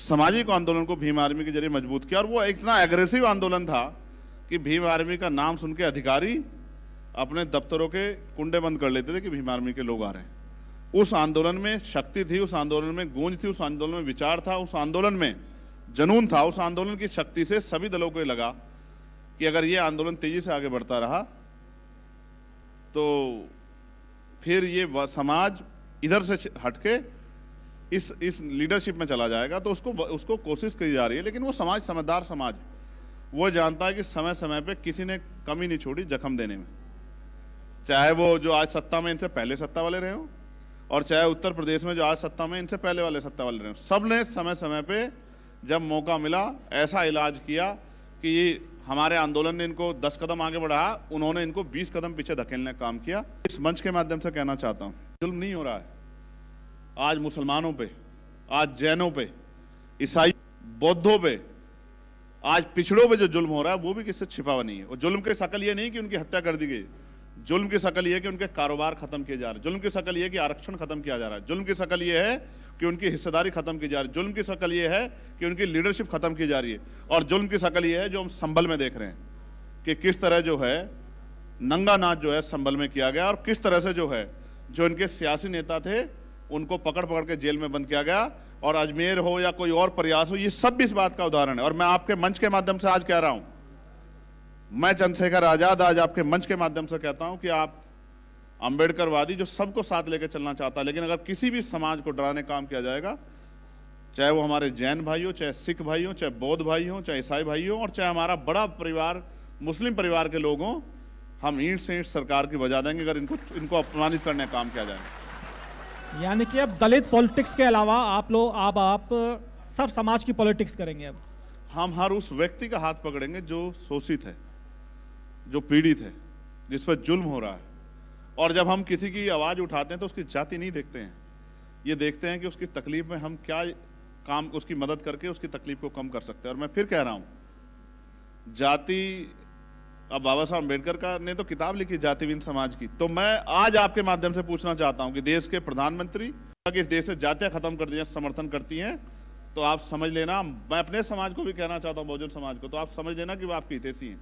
सामाजिक आंदोलन को भीम आर्मी के जरिए मजबूत किया। और वो इतना एग्रेसिव आंदोलन था कि भीम आर्मी का नाम सुन के अधिकारी अपने दफ्तरों के कुंडे बंद कर लेते थे कि भीम आर्मी के लोग आ रहे हैं। उस आंदोलन में शक्ति थी, उस आंदोलन में गूंज थी, उस आंदोलन में विचार था, उस आंदोलन में जुनून था। उस आंदोलन की शक्ति से सभी दलों को लगा कि अगर ये आंदोलन तेजी से आगे बढ़ता रहा तो फिर ये समाज इधर से हटके इस लीडरशिप में चला जाएगा। तो उसको कोशिश की जा रही है, लेकिन वो समाज समझदार समाज, वो जानता है कि समय समय पे किसी ने कमी नहीं छोड़ी जख्म देने में, चाहे वो जो आज सत्ता में इनसे पहले सत्ता वाले रहे हो और चाहे उत्तर प्रदेश में जो आज सत्ता में इनसे पहले वाले सत्ता वाले रहे हो। सब ने समय समय पे जब मौका मिला ऐसा इलाज किया कि ये हमारे आंदोलन ने इनको 10 कदम आगे बढ़ाया, उन्होंने इनको 20 कदम पीछे धकेलने का काम किया। इस मंच के माध्यम से कहना चाहता हूँ, जुल्म नहीं हो रहा है आज मुसलमानों पे, आज जैनों पे, ईसाई बौद्धों पे, आज पिछड़ों पे जो जुल्म हो रहा है वो भी किससे छिपा हुआ नहीं है। और जुल्म की शकल ये नहीं कि उनकी हत्या कर दी गई, जुल्म की शकल ये है कि उनके कारोबार खत्म किए जा रहे हैं, जुल्म की शकल ये है कि आरक्षण खत्म किया जा रहा है, जुल्म की शकल ये है कि उनकी हिस्सेदारी खत्म की जा रही है, जुल्म की शकल ये है कि उनकी लीडरशिप खत्म की जा रही है, और जुल्म की शकल ये है जो हम संभल में देख रहे हैं कि किस तरह जो है नंगा नाच जो है संभल में किया गया, और किस तरह से जो है जो इनके सियासी नेता थे उनको पकड़ पकड़ के जेल में बंद किया गया। और अजमेर हो या कोई और प्रयास हो, ये सब भी इस बात का उदाहरण है। और मैं आपके मंच के माध्यम से आज कह रहा हूं, मैं चंद्रशेखर आजाद आज आपके मंच के माध्यम से कहता हूं कि आप अंबेडकरवादी जो सबको साथ लेकर चलना चाहता है, लेकिन अगर किसी भी समाज को डराने का काम किया जाएगा, चाहे वो हमारे जैन भाई हो, चाहे सिख भाई हो, चाहे बौद्ध भाई हो, चाहे ईसाई भाई हो, और चाहे हमारा बड़ा परिवार मुस्लिम परिवार के लोग हों, हम ईंट से ईंट सरकार की बजा देंगे अगर इनको अपमानित करने का काम किया जाए। यानी कि अब दलित पॉलिटिक्स के अलावा आप सब समाज की पॉलिटिक्स करेंगे। अब हम हर उस व्यक्ति का हाथ पकड़ेंगे जो शोषित है, जो पीड़ित है, जिस पर जुल्म हो रहा है। और जब हम किसी की आवाज उठाते हैं तो उसकी जाति नहीं देखते हैं, ये देखते हैं कि उसकी तकलीफ में हम क्या काम उसकी मदद करके उसकी तकलीफ को कम कर सकते हैं। और मैं फिर कह रहा हूं, जाति, अब बाबा साहब अम्बेडकर का ने तो किताब लिखी जातिहीन समाज की, तो मैं आज आपके माध्यम से पूछना चाहता हूं कि देश के प्रधानमंत्री कि इस देश से जातियां खत्म कर दिया समर्थन करती हैं, तो आप समझ लेना, मैं अपने समाज को भी कहना चाहता हूं, बहुजन समाज को, तो आप समझ लेना कि वो आपकी हितैषी हैं।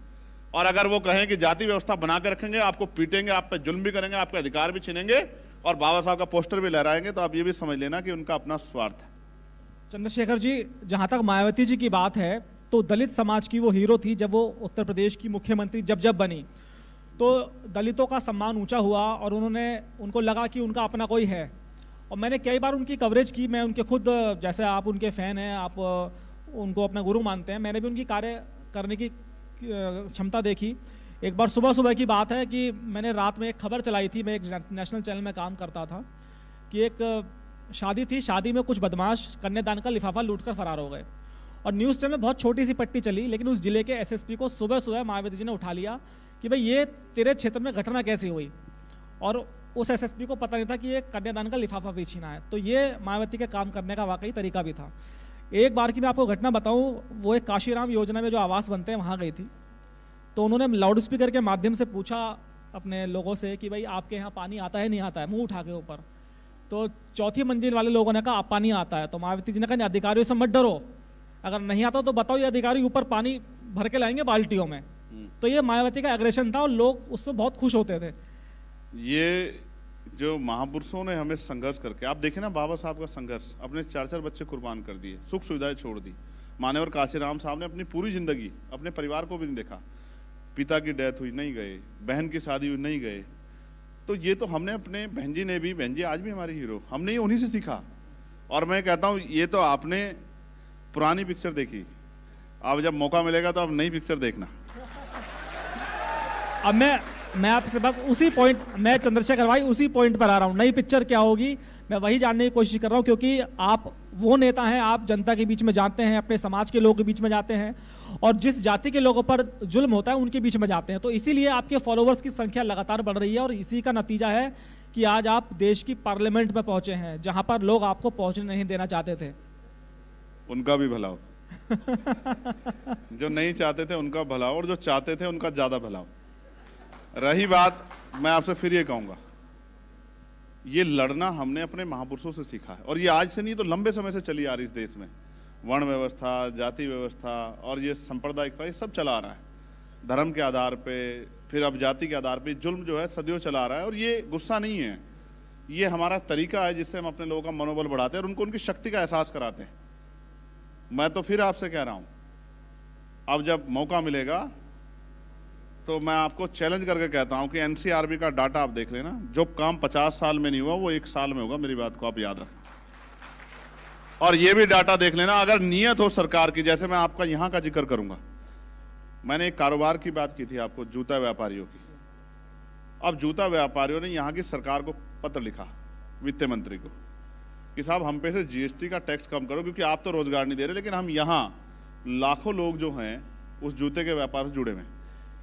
और अगर वो कहें कि जाति व्यवस्था बना के रखेंगे, आपको पीटेंगे, आप पे जुल्म भी करेंगे, आपके अधिकार भी छीनेंगे और बाबा साहब का पोस्टर भी लहराएंगे, तो आप ये भी समझ लेना कि उनका अपना स्वार्थ है। चंद्रशेखर जी, जहां तक मायावती जी की बात है, तो दलित समाज की वो हीरो थी। जब वो उत्तर प्रदेश की मुख्यमंत्री जब बनी तो दलितों का सम्मान ऊंचा हुआ और उनको लगा कि उनका अपना कोई है। और मैंने कई बार उनकी कवरेज की, मैं उनके खुद, जैसे आप उनके फ़ैन हैं, आप उनको अपना गुरु मानते हैं, मैंने भी उनकी कार्य करने की क्षमता देखी। एक बार सुबह की बात है कि मैंने रात में एक खबर चलाई थी, मैं एक नेशनल चैनल में काम करता था, कि एक शादी थी, शादी में कुछ बदमाश कन्यादान का लिफाफा लूटकर फरार हो गए। और न्यूज़ चैनल में बहुत छोटी सी पट्टी चली, लेकिन उस जिले के एसएसपी को सुबह मायावती जी ने उठा लिया कि भाई ये तेरे क्षेत्र में घटना कैसे हुई, और उस एसएसपी को पता नहीं था कि ये कन्यादान का लिफाफा भी छीना है। तो ये मायावती के काम करने का वाकई तरीका भी था। एक बार की मैं आपको घटना बताऊं, वो एक काशीराम योजना में जो आवास बनते हैं वहाँ गई थी, तो उन्होंने लाउड स्पीकर के माध्यम से पूछा अपने लोगों से कि भाई आपके यहाँ पानी आता है नहीं आता है, मुँह उठा के ऊपर। तो चौथी मंजिल वाले लोगों ने कहा आप पानी आता है। तो मायावती जी ने कहा अधिकारियों से मत डरो, अगर नहीं आता तो बताओ, ये अधिकारी ऊपर पानी भर के लाएंगे बाल्टियों में, तो ये मायावती का एग्रेशन था और लोग उससे बहुत खुश होते थे। ये जो महापुरुषों ने हमें संघर्ष करके, आप देखें ना बाबा साहब का संघर्ष, अपने 4-4 बच्चे कुर्बान कर दिए, सुख सुविधाएं छोड़ दी। मान्यवर काशीराम साहब ने अपनी पूरी जिंदगी अपने परिवार को भी नहीं देखा, पिता की डेथ हुई नहीं गए, बहन की शादी हुई नहीं गए। तो ये तो हमने अपने बहन जी ने भी, बहन जी आज भी हमारी हीरो, हमने ये उन्हीं से सीखा। और मैं कहता हूँ ये तो आपने पुरानी पिक्चर देखी, अब जब मौका मिलेगा तो अब नई पिक्चर देखना। अब मैं आपसे बस उसी पॉइंट, मैं चंद्रशेखर भाई उसी पॉइंट पर आ रहा हूँ, नई पिक्चर क्या होगी मैं वही जानने की कोशिश कर रहा हूँ, क्योंकि आप वो नेता हैं, आप जनता के बीच में जाते हैं, अपने समाज के लोगों के बीच में जाते हैं और जिस जाति के लोगों पर जुल्म होता है उनके बीच में जाते हैं। तो इसीलिए आपके फॉलोअर्स की संख्या लगातार बढ़ रही है और इसी का नतीजा है कि आज आप देश की पार्लियामेंट में पहुंचे हैं, जहां पर लोग आपको पहुंचने नहीं देना चाहते थे। उनका भी भला हो। जो नहीं चाहते थे उनका भला हो और जो चाहते थे उनका ज्यादा भला हो। रही बात, मैं आपसे फिर ये कहूंगा, ये लड़ना हमने अपने महापुरुषों से सीखा है और ये आज से नहीं तो लंबे समय से चली आ रही इस देश में। वर्ण व्यवस्था, जाति व्यवस्था और ये सांप्रदायिकता, ये सब चला आ रहा है धर्म के आधार पे, फिर अब जाति के आधार पे जुल्म जो है सदियों चला आ रहा है। और ये गुस्सा नहीं है, ये हमारा तरीका है जिससे हम अपने लोगों का मनोबल बढ़ाते हैं और उनको उनकी शक्ति का एहसास कराते हैं। मैं तो फिर आपसे कह रहा हूं, अब जब मौका मिलेगा तो मैं आपको चैलेंज करके कहता हूं कि एनसीआरबी का डाटा आप देख लेना, जो काम 50 साल में नहीं हुआ वो 1 साल में होगा। मेरी बात को आप याद रखना। और ये भी डाटा देख लेना, अगर नियत हो सरकार की, जैसे मैं आपका यहां का जिक्र करूंगा, मैंने एक कारोबार की बात की थी आपको, जूता व्यापारियों की। अब जूता व्यापारियों ने यहां की सरकार को पत्र लिखा, वित्त मंत्री को, कि साहब हम पे से जीएसटी का टैक्स कम करो, क्योंकि आप तो रोजगार नहीं दे रहे, लेकिन हम यहां लाखों लोग जो हैं उस जूते के व्यापार से जुड़े हुए हैं।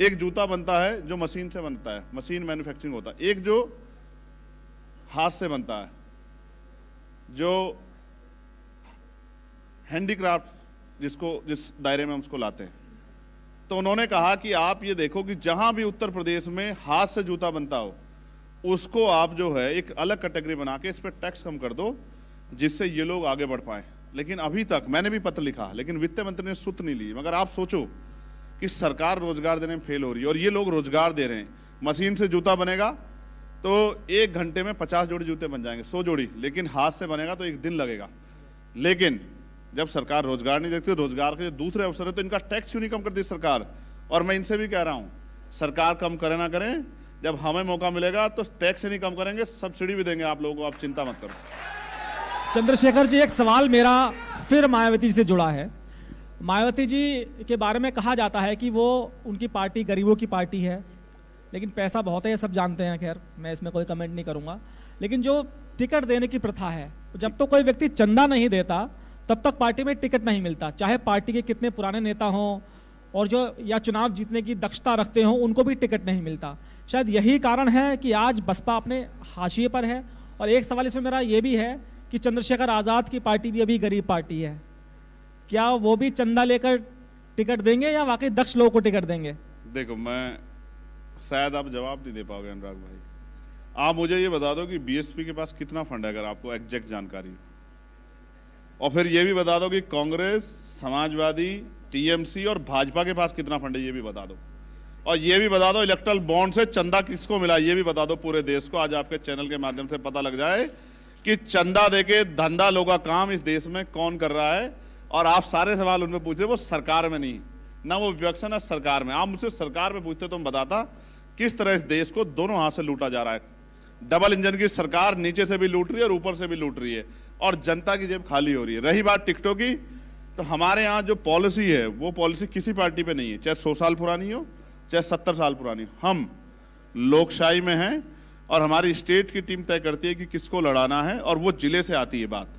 एक जूता बनता है जो मशीन से बनता है, मशीन मैन्युफैक्चरिंग होता है, एक जो हाथ से बनता है, जो हैंडीक्राफ्ट जिस दायरे में हम उसको लाते हैं। तो उन्होंने कहा कि आप ये देखो कि जहां भी उत्तर प्रदेश में हाथ से जूता बनता हो उसको आप जो है एक अलग कैटेगरी बना के इस पर टैक्स कम कर दो, जिससे ये लोग आगे बढ़ पाए। लेकिन अभी तक मैंने भी पत्र लिखा, लेकिन वित्त मंत्री ने सुत नहीं ली। मगर आप सोचो कि सरकार रोजगार देने में फेल हो रही है और ये लोग रोजगार दे रहे हैं। मशीन से जूता बनेगा तो 1 घंटे में 50 जोड़ी जूते बन जाएंगे, 100 जोड़ी, लेकिन हाथ से बनेगा तो 1 दिन लगेगा। लेकिन जब सरकार रोजगार नहीं देखती, रोजगार के दूसरे अवसर है, तो इनका टैक्स क्यों नहीं कम करती सरकार? और मैं इनसे भी कह रहा हूं, सरकार कम करे ना करें, जब हमें मौका मिलेगा तो टैक्स नहीं कम करेंगे, सब्सिडी भी देंगे आप लोगों को, आप चिंता मत करो। चंद्रशेखर जी, एक सवाल मेरा फिर मायावती से जुड़ा है। मायावती जी के बारे में कहा जाता है कि वो, उनकी पार्टी गरीबों की पार्टी है, लेकिन पैसा बहुत है, ये सब जानते हैं, खैर मैं इसमें कोई कमेंट नहीं करूंगा। लेकिन जो टिकट देने की प्रथा है, जब तो कोई व्यक्ति चंदा नहीं देता तब तक पार्टी में टिकट नहीं मिलता, चाहे पार्टी के कितने पुराने नेता हों और जो या चुनाव जीतने की दक्षता रखते हों, उनको भी टिकट नहीं मिलता। शायद यही कारण है कि आज बसपा अपने हाशिए पर है। और एक सवाल इसमें मेरा ये भी है कि चंद्रशेखर आज़ाद की पार्टी भी अभी गरीब पार्टी है, क्या वो भी चंदा लेकर टिकट देंगे या वाकई दक्ष लोगों को टिकट देंगे? देखो, मैं शायद आप जवाब नहीं दे पाओगे अनुराग भाई। आप मुझे ये बता दो कि बीएसपी के पास कितना फंड है, अगर आपको एग्जैक्ट जानकारी, और फिर ये भी बता दो कि कांग्रेस, समाजवादी, टीएमसी और भाजपा के पास कितना फंड है, ये भी बता दो। और ये भी बता दो इलेक्ट्रल बॉन्ड से चंदा किसको मिला, ये भी बता दो पूरे देश को। आज आपके चैनल के माध्यम से पता लग जाए कि चंदा देके धंधा लोगों का काम इस देश में कौन कर रहा है। और आप सारे सवाल उनमें पूछ रहे, वो सरकार में नहीं, ना वो विपक्ष है ना सरकार में। आप मुझसे सरकार में पूछते तो मैं बताता किस तरह इस देश को दोनों हाथ से लूटा जा रहा है। डबल इंजन की सरकार नीचे से भी लूट रही है और ऊपर से भी लूट रही है, और जनता की जेब खाली हो रही है। रही बात टिकटों की, तो हमारे यहाँ जो पॉलिसी है वो पॉलिसी किसी पार्टी पे नहीं है, चाहे 100 साल पुरानी हो चाहे 70 साल पुरानी हो। हम लोकशाही में हैं और हमारी स्टेट की टीम तय करती है कि किसको लड़ाना है, और वो जिले से आती है बात,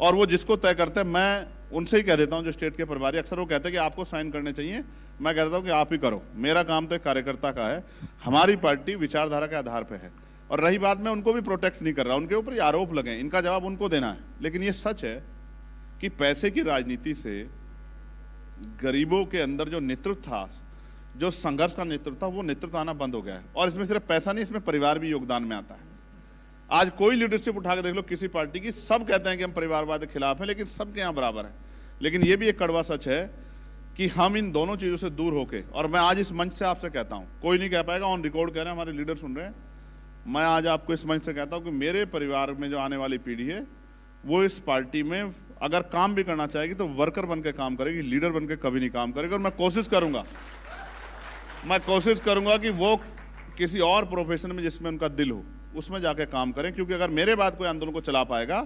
और वो जिसको तय करते हैं, मैं उनसे ही कह देता हूं जो स्टेट के प्रभारी, अक्सर वो कहते हैं कि आपको साइन करने चाहिए, मैं कह देता हूं कि आप ही करो, मेरा काम तो एक कार्यकर्ता का है। हमारी पार्टी विचारधारा के आधार पर है। और रही बात, मैं उनको भी प्रोटेक्ट नहीं कर रहा, उनके ऊपर आरोप लगे, इनका जवाब उनको देना है। लेकिन ये सच है कि पैसे की राजनीति से गरीबों के अंदर जो नेतृत्व था, जो संघर्ष का नेतृत्व था, वो नेतृत्व आना बंद हो गया है। और इसमें सिर्फ पैसा नहीं, इसमें परिवार भी योगदान में आता है। आज कोई लीडरशिप उठा के देख लो किसी पार्टी की, सब कहते हैं कि हम परिवारवाद के खिलाफ हैं, लेकिन सबके यहाँ बराबर है। लेकिन ये भी एक कड़वा सच है कि हम इन दोनों चीजों से दूर होके, और मैं आज इस मंच से आपसे कहता हूं, कोई नहीं कह पाएगा, ऑन रिकॉर्ड कह रहे हैं, हमारे लीडर सुन रहे हैं, मैं आज आपको इस मंच से कहता हूं कि मेरे परिवार में जो आने वाली पीढ़ी है वो इस पार्टी में अगर काम भी करना चाहेगी तो वर्कर बन के काम करेगी, लीडर बन के कभी नहीं काम करेगी। और मैं कोशिश करूंगा कि वो किसी और प्रोफेशन में जिसमें उनका दिल हो उसमें जाके काम करें, क्योंकि अगर मेरे बाद कोई आंदोलन को चला पाएगा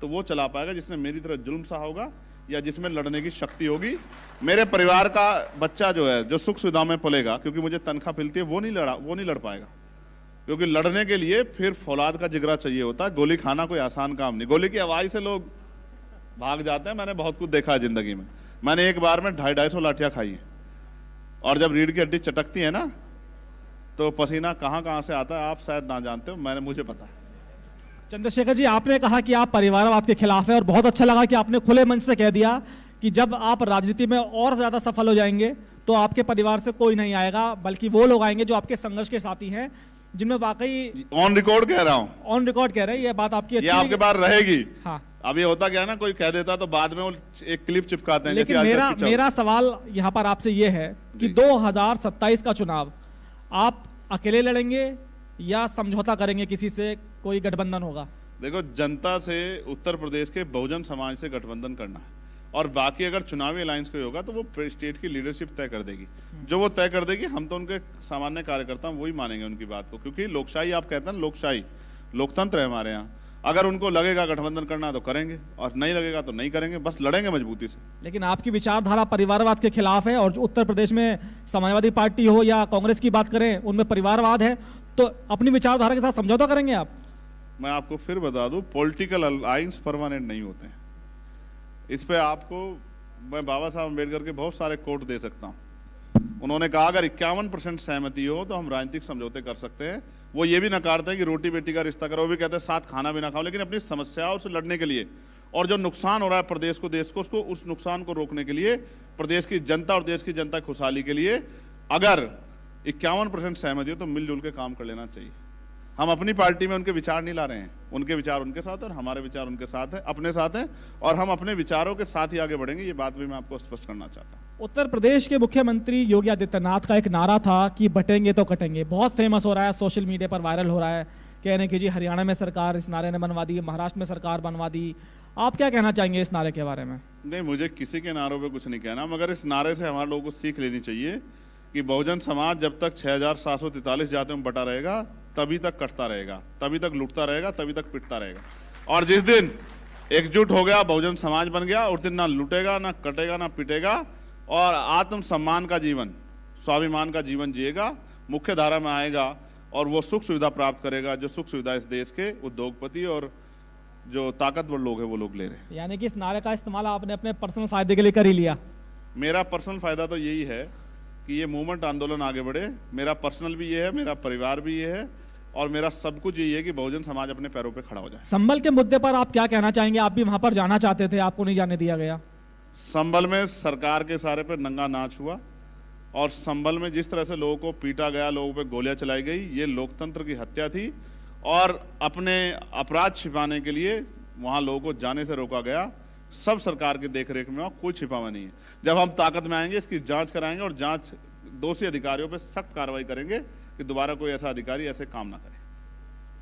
तो वो चला पाएगा जिसने मेरी तरह जुल्म सहा होगा या जिसमें लड़ने की शक्ति होगी। मेरे परिवार का बच्चा जो है, जो सुख सुविधा में पलेगा, क्योंकि मुझे तनख्वाह मिलती है, वो नहीं लड़ पाएगा, क्योंकि लड़ने के लिए फिर फौलाद का जिगरा चाहिए होता है। गोली खाना कोई आसान काम नहीं, गोली की आवाज से लोग भाग जाते हैं। मैंने बहुत कुछ देखा है जिंदगी में। मैंने एक बार में 250 लाठियां खाई है, और जब रीढ़ की हड्डी चटकती है ना तो पसीना कहां से आता है आप शायद ना जानते हो, मुझे पता है। चंद्रशेखर जी, आपने कहा कि आप परिवारवाद के खिलाफ है, और बहुत अच्छा लगा कि आपने खुले मंच से कह दिया कि जब आप राजनीति में और ज्यादा सफल हो जाएंगे तो आपके परिवार से कोई नहीं आएगा, बल्कि वो लोग आएंगे जो आपके संघर्ष के साथी हैं, जिनमें वाकई ऑन रिकॉर्ड कह रहा हूं, ऑन रिकॉर्ड कह रहे हैं, ये बात आपकी अच्छी ये आपके पास रहेगी। हाँ, अभी होता क्या है ना, कोई कह देता तो बाद में वो एक क्लिप चिपकाते हैं। लेकिन मेरा सवाल यहाँ पर आपसे ये है कि 2027 का चुनाव आप अकेले लड़ेंगे या समझौता करेंगे, किसी से कोई गठबंधन होगा? देखो, जनता से उत्तर प्रदेश के बहुजन समाज से गठबंधन करना है, और बाकी अगर चुनावी अलायंस कोई होगा तो वो स्टेट की लीडरशिप तय कर देगी। जो वो तय कर देगी, हम तो उनके सामान्य कार्यकर्ता वही मानेंगे उनकी बात को, क्योंकि लोकशाही आप कहते हैं, लोकशाही लोकतंत्र है हमारे यहाँ। अगर उनको लगेगा गठबंधन करना तो करेंगे, और नहीं लगेगा तो नहीं करेंगे, बस लड़ेंगे मजबूती से। लेकिन आपकी विचारधारा परिवारवाद के खिलाफ है, और जो उत्तर प्रदेश में समाजवादी पार्टी हो या कांग्रेस की बात करें, उनमें परिवारवाद है, तो अपनी विचारधारा के साथ समझौता करेंगे आप? मैं आपको फिर बता दूं, पॉलिटिकल अलायंस परमानेंट नहीं होते हैं। इस पे आपको मैं बाबा साहब अम्बेडकर के बहुत सारे कोट दे सकता हूं। उन्होंने कहा अगर 51% सहमति हो तो हम राजनीतिक समझौते कर सकते हैं। वो ये भी नकारते हैं कि रोटी बेटी का रिश्ता करो, वो भी कहते हैं साथ खाना भी ना खाओ, लेकिन अपनी समस्याओं से लड़ने के लिए और जो नुकसान हो रहा है प्रदेश को, देश को, उसको, उस नुकसान को रोकने के लिए, प्रदेश की जनता और देश की जनता की खुशहाली के लिए अगर 51% सहमति हो तो मिलजुल के काम कर लेना चाहिए। हम अपनी पार्टी में उनके विचार नहीं ला रहे हैं, उनके विचार उनके साथ है और हमारे विचार उनके साथ है, अपने साथ हैं, और हम अपने विचारों के साथ ही आगे बढ़ेंगे। ये बात भी मैं आपको स्पष्ट करना चाहता हूँ। उत्तर प्रदेश के मुख्यमंत्री योगी आदित्यनाथ का एक नारा था कि बटेंगे तो कटेंगे, बहुत फेमस हो रहा है, सोशल मीडिया पर वायरल हो रहा है, कह रहे हैं कि जी हरियाणा में सरकार इस नारे ने बनवा दी, महाराष्ट्र में सरकार बनवा दी। आप क्या कहना चाहेंगे इस नारे के बारे में? नहीं, मुझे किसी के नारों पे कुछ नहीं कहना, मगर इस नारे से हमारे लोगों को सीख लेनी चाहिए कि बहुजन समाज जब तक 6743 जातियों में बटा रहेगा तभी तक कटता रहेगा, तभी तक लुटता रहेगा, तभी तक पिटता रहेगा। और जिस दिन एकजुट हो गया, बहुजन समाज बन गया, उस दिन ना लुटेगा, ना कटेगा, ना पिटेगा, और आत्मसम्मान का जीवन, स्वाभिमान का जीवन जिएगा, मुख्य धारा में आएगा, और वो सुख सुविधा प्राप्त करेगा जो सुख सुविधा इस देश के उद्योगपति और जो ताकतवर लोग हैं वो लोग ले रहे हैं। यानी कि इस नारे का इस्तेमाल आपने अपने पर्सनल फायदे के लिए कर ही लिया? मेरा पर्सनल फायदा तो यही है कि ये मूवमेंट आंदोलन आगे बढ़े। मेरा पर्सनल भी ये है, मेरा परिवार भी ये है, और मेरा सब कुछ यही है कि बहुजन समाज अपने पैरों पे खड़ा हो जाए। संबल के मुद्दे पर आप क्या कहना चाहेंगे? आप भी वहां पर जाना चाहते थे, आपको नहीं जाने दिया गया। संबल में सरकार के सारे पे नंगा नाच हुआ, और संबल में जिस तरह से लोगों को पीटा गया, लोगों पे गोलियां चलाई गई, ये लोकतंत्र की हत्या थी, और अपने अपराध छिपाने के लिए वहां लोगों को जाने से रोका गया। सब सरकार की देखरेख में, कोई छिपावा नहीं है। जब हम ताकत में आएंगे इसकी जांच कराएंगे, और जांच दोषी अधिकारियों पे सख्त कार्रवाई करेंगे कि दोबारा कोई ऐसा अधिकारी ऐसे काम ना करे।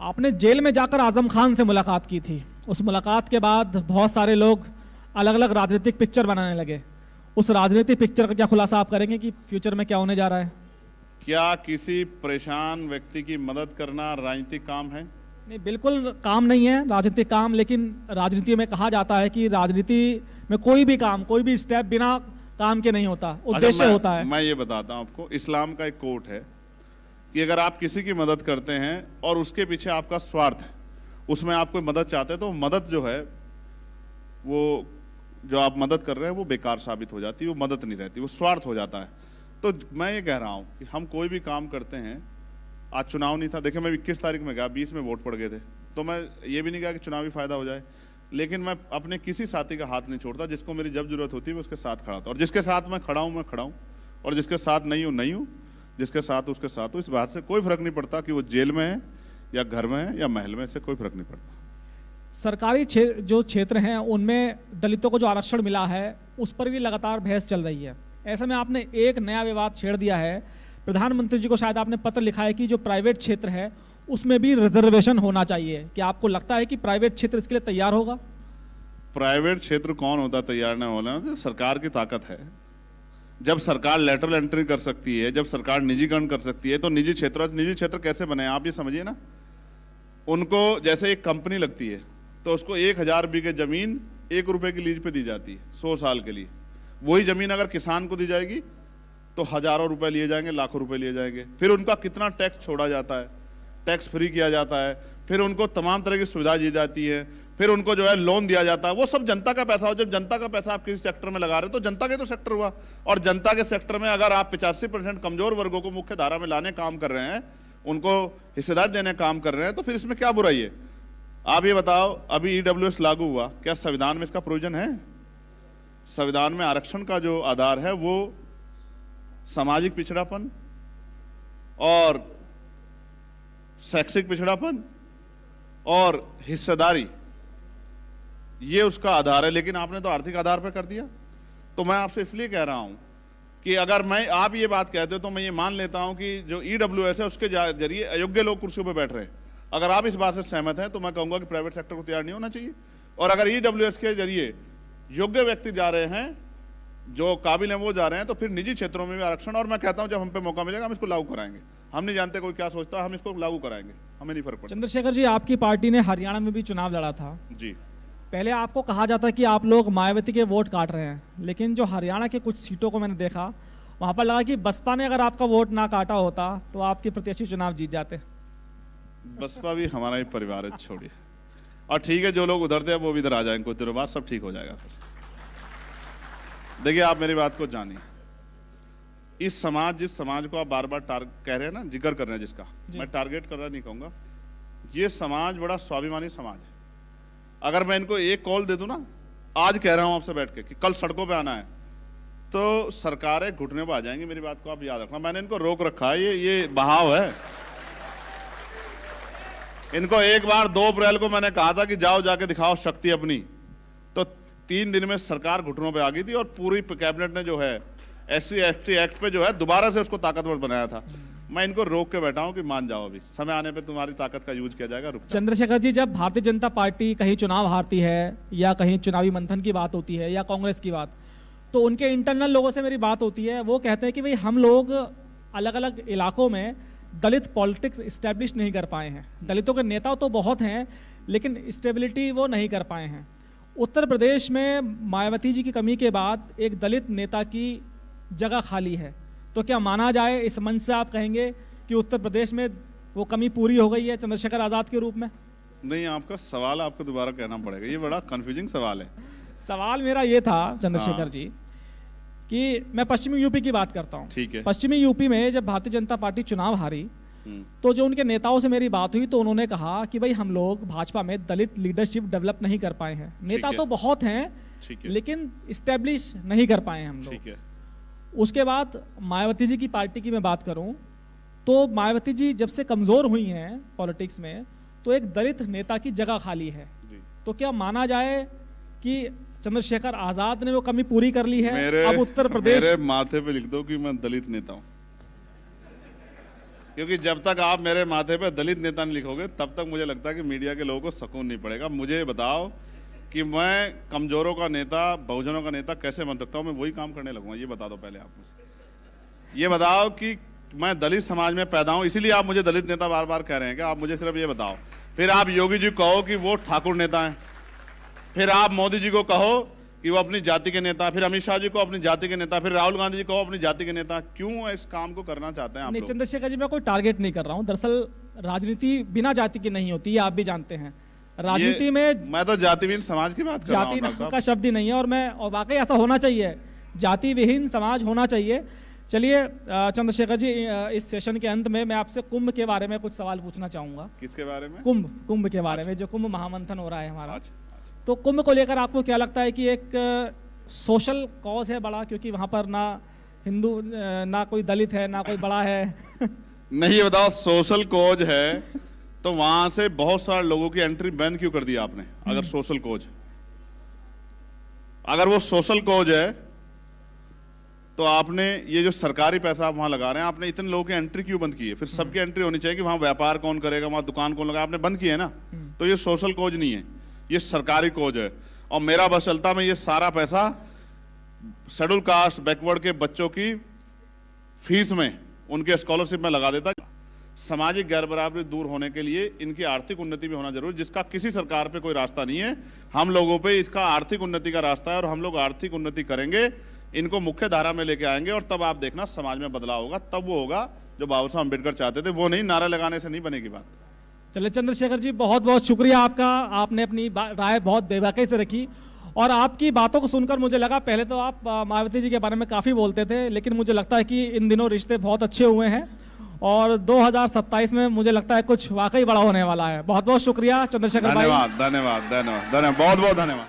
आपने जेल में जाकर आजम खान से मुलाकात की थी, उस मुलाकात के बाद बहुत सारे लोग अलग अलग राजनीतिक पिक्चर बनाने लगे। उस राजनीतिक पिक्चर का क्या खुलासा आप करेंगे कि फ्यूचर में क्या होने जा रहा है? क्या किसी परेशान व्यक्ति की मदद करना राजनीतिक काम है? नहीं, बिल्कुल काम नहीं है राजनीतिक काम, लेकिन राजनीति में कहा जाता है कि राजनीति में कोई भी काम, कोई भी स्टेप बिना काम के नहीं होता, उद्देश्य होता है। मैं ये बताता हूं आपको, इस्लाम का एक कोट है कि अगर आप किसी की मदद करते हैं और उसके पीछे आपका स्वार्थ है, उसमें आप कोई मदद चाहते हैं, तो मदद जो है वो जो आप मदद कर रहे हैं वो बेकार साबित हो जाती है, वो मदद नहीं रहती, वो स्वार्थ हो जाता है। तो मैं ये कह रहा हूं कि हम कोई भी काम करते हैं, आज चुनाव नहीं था, देखिए मैं 21 तारीख में गया, 20 में वोट पड़ गए थे, तो मैं ये भी नहीं कहा कि चुनावी फायदा हो जाए, लेकिन मैं अपने किसी साथी का हाथ नहीं छोड़ता। जिसको मेरी जब जरूरत होती है मैं उसके साथ खड़ा था, और जिसके साथ मैं खड़ा हूं, और जिसके साथ नहीं हूं, जिसके साथ उसके साथ हूं। इस बात से कोई फर्क नहीं पड़ता कि वो जेल में है या घर में है या महल में, से कोई फर्क नहीं पड़ता। सरकारी जो क्षेत्र हैं उनमें दलितों को जो आरक्षण मिला है उस पर भी लगातार बहस चल रही है ऐसे में आपने एक नया विवाद छेड़ दिया है। प्रधानमंत्री जी को शायद आपने पत्र लिखा है कि जो प्राइवेट क्षेत्र है उसमें भी रिजर्वेशन होना चाहिए। क्या आपको लगता है कि प्राइवेट क्षेत्र इसके लिए तैयार होगा? प्राइवेट क्षेत्र कौन होता तैयार नहीं होना, तो सरकार की ताकत है। जब सरकार लेटरल एंट्री कर सकती है, जब सरकार निजीकरण कर सकती है, तो निजी क्षेत्र कैसे बने आप ये समझिए ना। उनको जैसे एक कंपनी लगती है तो उसको 1000 बीघे जमीन 1 रुपए की लीज पे दी जाती है 100 साल के लिए। वही जमीन अगर किसान को दी जाएगी तो हजारों रुपए लिए जाएंगे, लाखों रुपए लिए जाएंगे। फिर उनका कितना टैक्स छोड़ा जाता है, टैक्स फ्री किया जाता है, फिर उनको तमाम तरह की सुविधा दी जाती है, फिर उनको जो है लोन दिया जाता है। वो सब जनता का पैसा हो। जब जनता का पैसा आप किसी सेक्टर में लगा रहे हो तो जनता के तो सेक्टर हुआ, और जनता के सेक्टर में अगर आप 85% कमजोर वर्गों को मुख्य धारा में लाने काम कर रहे हैं, उनको हिस्सेदार देने काम कर रहे हैं, तो फिर इसमें क्या बुराई है? आप ये बताओ, अभी ईडब्ल्यूएस लागू हुआ, क्या संविधान में इसका प्रोविजन है? संविधान में आरक्षण का जो आधार है वो सामाजिक पिछड़ापन और शैक्षिक पिछड़ापन और हिस्सेदारी, ये उसका आधार है। लेकिन आपने तो आर्थिक आधार पर कर दिया। तो मैं आपसे इसलिए कह रहा हूं कि अगर आप ये बात कहते हो तो मैं ये मान लेता हूं कि जो ईडब्ल्यूएस है उसके जरिए अयोग्य लोग कुर्सियों पर बैठ रहे हैं। अगर आप इस बात से सहमत हैं तो मैं कहूंगा कि प्राइवेट सेक्टर को तैयार नहीं होना चाहिए, और अगर ईडब्ल्यूएस के जरिए योग्य व्यक्ति जा रहे हैं, जो काबिल हैं वो जा रहे हैं, तो फिर निजी क्षेत्रों में भी आरक्षण, और मैं कहता हूं जब हम पे मौका मिलेगा हम इसको लागू कराएंगे। हम नहीं जानते कोई क्या सोचता है, हम इसको लागू कराएंगे, हमें नहीं फर्क पड़ता। चंद्रशेखर जी, आपकी पार्टी ने हरियाणा में भी चुनाव लड़ा था जी। पहले आपको कहा जाता कि आप लोग मायावती के वोट काट रहे हैं, लेकिन जो हरियाणा के कुछ सीटों को मैंने देखा वहां पर लगा कि बसपा ने अगर आपका वोट ना काटा होता तो आपके प्रत्याशी चुनाव जीत जाते। बसपा भी हमारा ही परिवार है, छोड़िए। और ठीक है, जो लोग उधर थे वो भी इधर आ जाएंगे, कुछ दिनों बाद सब ठीक हो जाएगा। फिर देखिए, आप मेरी बात को जानिए। इस समाज, जिस समाज को आप बार बार कह रहे हैं ना, जिक्र कर रहे हैं जिसका, मैं टारगेट कर रहा नहीं कहूंगा, ये समाज बड़ा स्वाभिमानी समाज है। अगर मैं इनको एक कॉल दे दूं ना, आज कह रहा हूं आपसे बैठ के कि कल सड़कों पे आना है, तो सरकारें घुटने पर आ जाएंगी। मेरी बात को आप याद रखना। मैंने इनको रोक रखा है, ये बहाव है। इनको एक बार 2 अप्रैल को मैंने कहा था कि जाओ जाके दिखाओ शक्ति अपनी, तो 3 दिन में सरकार घुटनों पे आ गई थी, और पूरी कैबिनेट ने जो है SC/ST एक्ट पे जो है दोबारा से उसको ताकतवर बनाया था। मैं इनको रोक के बैठा हूं कि मान जाओ, अभी समय आने पे तुम्हारी ताकत का यूज किया जाएगा, रुक जाओ। चंद्रशेखर जी, जब भारतीय जनता पार्टी कहीं चुनाव हारती है या कहीं चुनावी मंथन की बात होती है या कांग्रेस की बात, तो उनके इंटरनल लोगों से मेरी बात होती है, वो कहते हैं कि भाई हम लोग अलग अलग इलाकों में दलित पॉलिटिक्स इस्टेब्लिश नहीं कर पाए हैं। दलितों के नेता तो बहुत हैं लेकिन स्टेबिलिटी वो नहीं कर पाए हैं। उत्तर प्रदेश में मायावती जी की कमी के बाद एक दलित नेता की जगह खाली है, तो क्या माना जाए इस मंच से आप कहेंगे कि उत्तर प्रदेश में वो कमी पूरी हो गई है चंद्रशेखर आजाद के रूप में? नहीं, आपका सवाल आपको दोबारा कहना पड़ेगा, ये बड़ा कंफ्यूजिंग सवाल है। सवाल मेरा ये था चंद्रशेखर जी कि मैं पश्चिमी यूपी की बात करता हूँ। ठीक है। पश्चिमी यूपी में जब भारतीय जनता पार्टी चुनाव हारी तो जो उनके नेताओं से मेरी बात हुई तो उन्होंने कहा कि भाई हम लोग भाजपा में दलित लीडरशिप डेवलप नहीं कर पाए हैं। नेता तो बहुत हैं लेकिन इस्टेब्लिश नहीं कर पाए हम लोग। उसके बाद मायावती जी की पार्टी की मैं बात करूं तो मायावती जी जब से कमजोर हुई हैं पॉलिटिक्स में, तो एक दलित नेता की जगह खाली है। तो क्या माना जाए कि चंद्रशेखर आजाद ने वो कमी पूरी कर ली है? अब उत्तर प्रदेश, मेरे माथे पे लिख दो कि मैं दलित नेता हूं, क्योंकि जब तक आप मेरे माथे पे दलित नेता नहीं लिखोगे तब तक मुझे लगता है कि मीडिया के लोगों को सुकून नहीं पड़ेगा। मुझे बताओ कि मैं कमजोरों का नेता, बहुजनों का नेता कैसे बन सकता हूं? मैं वही काम करने लगूंगा। ये बता दो पहले आप मुझे। ये बताओ कि मैं दलित समाज में पैदा हूं, इसीलिए आप मुझे दलित नेता बार बार कह रहे हैं कि आप मुझे सिर्फ ये बताओ। फिर आप योगी जी कहो कि वो ठाकुर नेता हैं, फिर आप मोदी जी को कहो कि वो अपनी जाति के नेता, फिर अमित शाह जी को अपनी जाति के नेता, फिर राहुल गांधी जी को अपनी जाति के नेता। क्यों इस काम को करना चाहते हैं आप? नहीं चंद्रशेखर जी, मैं कोई टारगेट नहीं कर रहा हूं। दरअसल राजनीति बिना जाति की नहीं होती, आप भी जानते हैं। राजनीति में मैं तो जाति विहीन समाज की बात कर रहा हूं। जाति का शब्द ही नहीं है, और वाकई ऐसा होना चाहिए, जाति विहीन समाज होना चाहिए। चलिए चंद्रशेखर जी, इस सेशन के अंत में मैं आपसे कुंभ के बारे में कुछ सवाल पूछना चाहूंगा। किसके बारे में? कुंभ के बारे में, जो कुंभ महामंथन हो रहा है हमारा। तो कुंभ को लेकर आपको क्या लगता है कि एक सोशल कॉज है बड़ा, क्योंकि वहां पर ना हिंदू ना कोई दलित है ना कोई बड़ा है? नहीं, ये बताओ, सोशल कॉज है तो वहां से बहुत सारे लोगों की एंट्री बैन क्यों कर दी आपने? अगर सोशल कॉज, अगर वो सोशल कॉज है तो आपने ये जो सरकारी पैसा आप वहां लगा रहे हैं, आपने इतने लोगों की एंट्री क्यों बंद की है? फिर सबकी एंट्री होनी चाहिए कि वहां व्यापार कौन करेगा, वहां दुकान कौन लगाएगा, आपने बंद की है ना। तो ये सोशल कोज नहीं है, ये सरकारी कोज है। और मेरा बस चलता, मैं ये सारा पैसा शेड्यूल कास्ट बैकवर्ड के बच्चों की फीस में, उनके स्कॉलरशिप में लगा देता। सामाजिक गैर बराबरी दूर होने के लिए इनकी आर्थिक उन्नति भी होना जरूरी, जिसका किसी सरकार पे कोई रास्ता नहीं है। हम लोगों पे इसका आर्थिक उन्नति का रास्ता है, और हम लोग आर्थिक उन्नति करेंगे, इनको मुख्य धारा में लेके आएंगे, और तब आप देखना समाज में बदलाव होगा। तब वो होगा जो बाबा साहब अम्बेडकर चाहते थे, वो नहीं नारा लगाने से नहीं बनेगी बात। चलिए चंद्रशेखर जी, बहुत बहुत शुक्रिया आपका, आपने अपनी राय बहुत बेबाकी से रखी। और आपकी बातों को सुनकर मुझे लगा, पहले तो आप मायावती जी के बारे में काफ़ी बोलते थे, लेकिन मुझे लगता है कि इन दिनों रिश्ते बहुत अच्छे हुए हैं, और 2027 में मुझे लगता है कुछ वाकई बड़ा होने वाला है। बहुत बहुत शुक्रिया चंद्रशेखर भाई। धन्यवाद, धन्यवाद, धन्यवाद, धन्यवाद, बहुत बहुत धन्यवाद।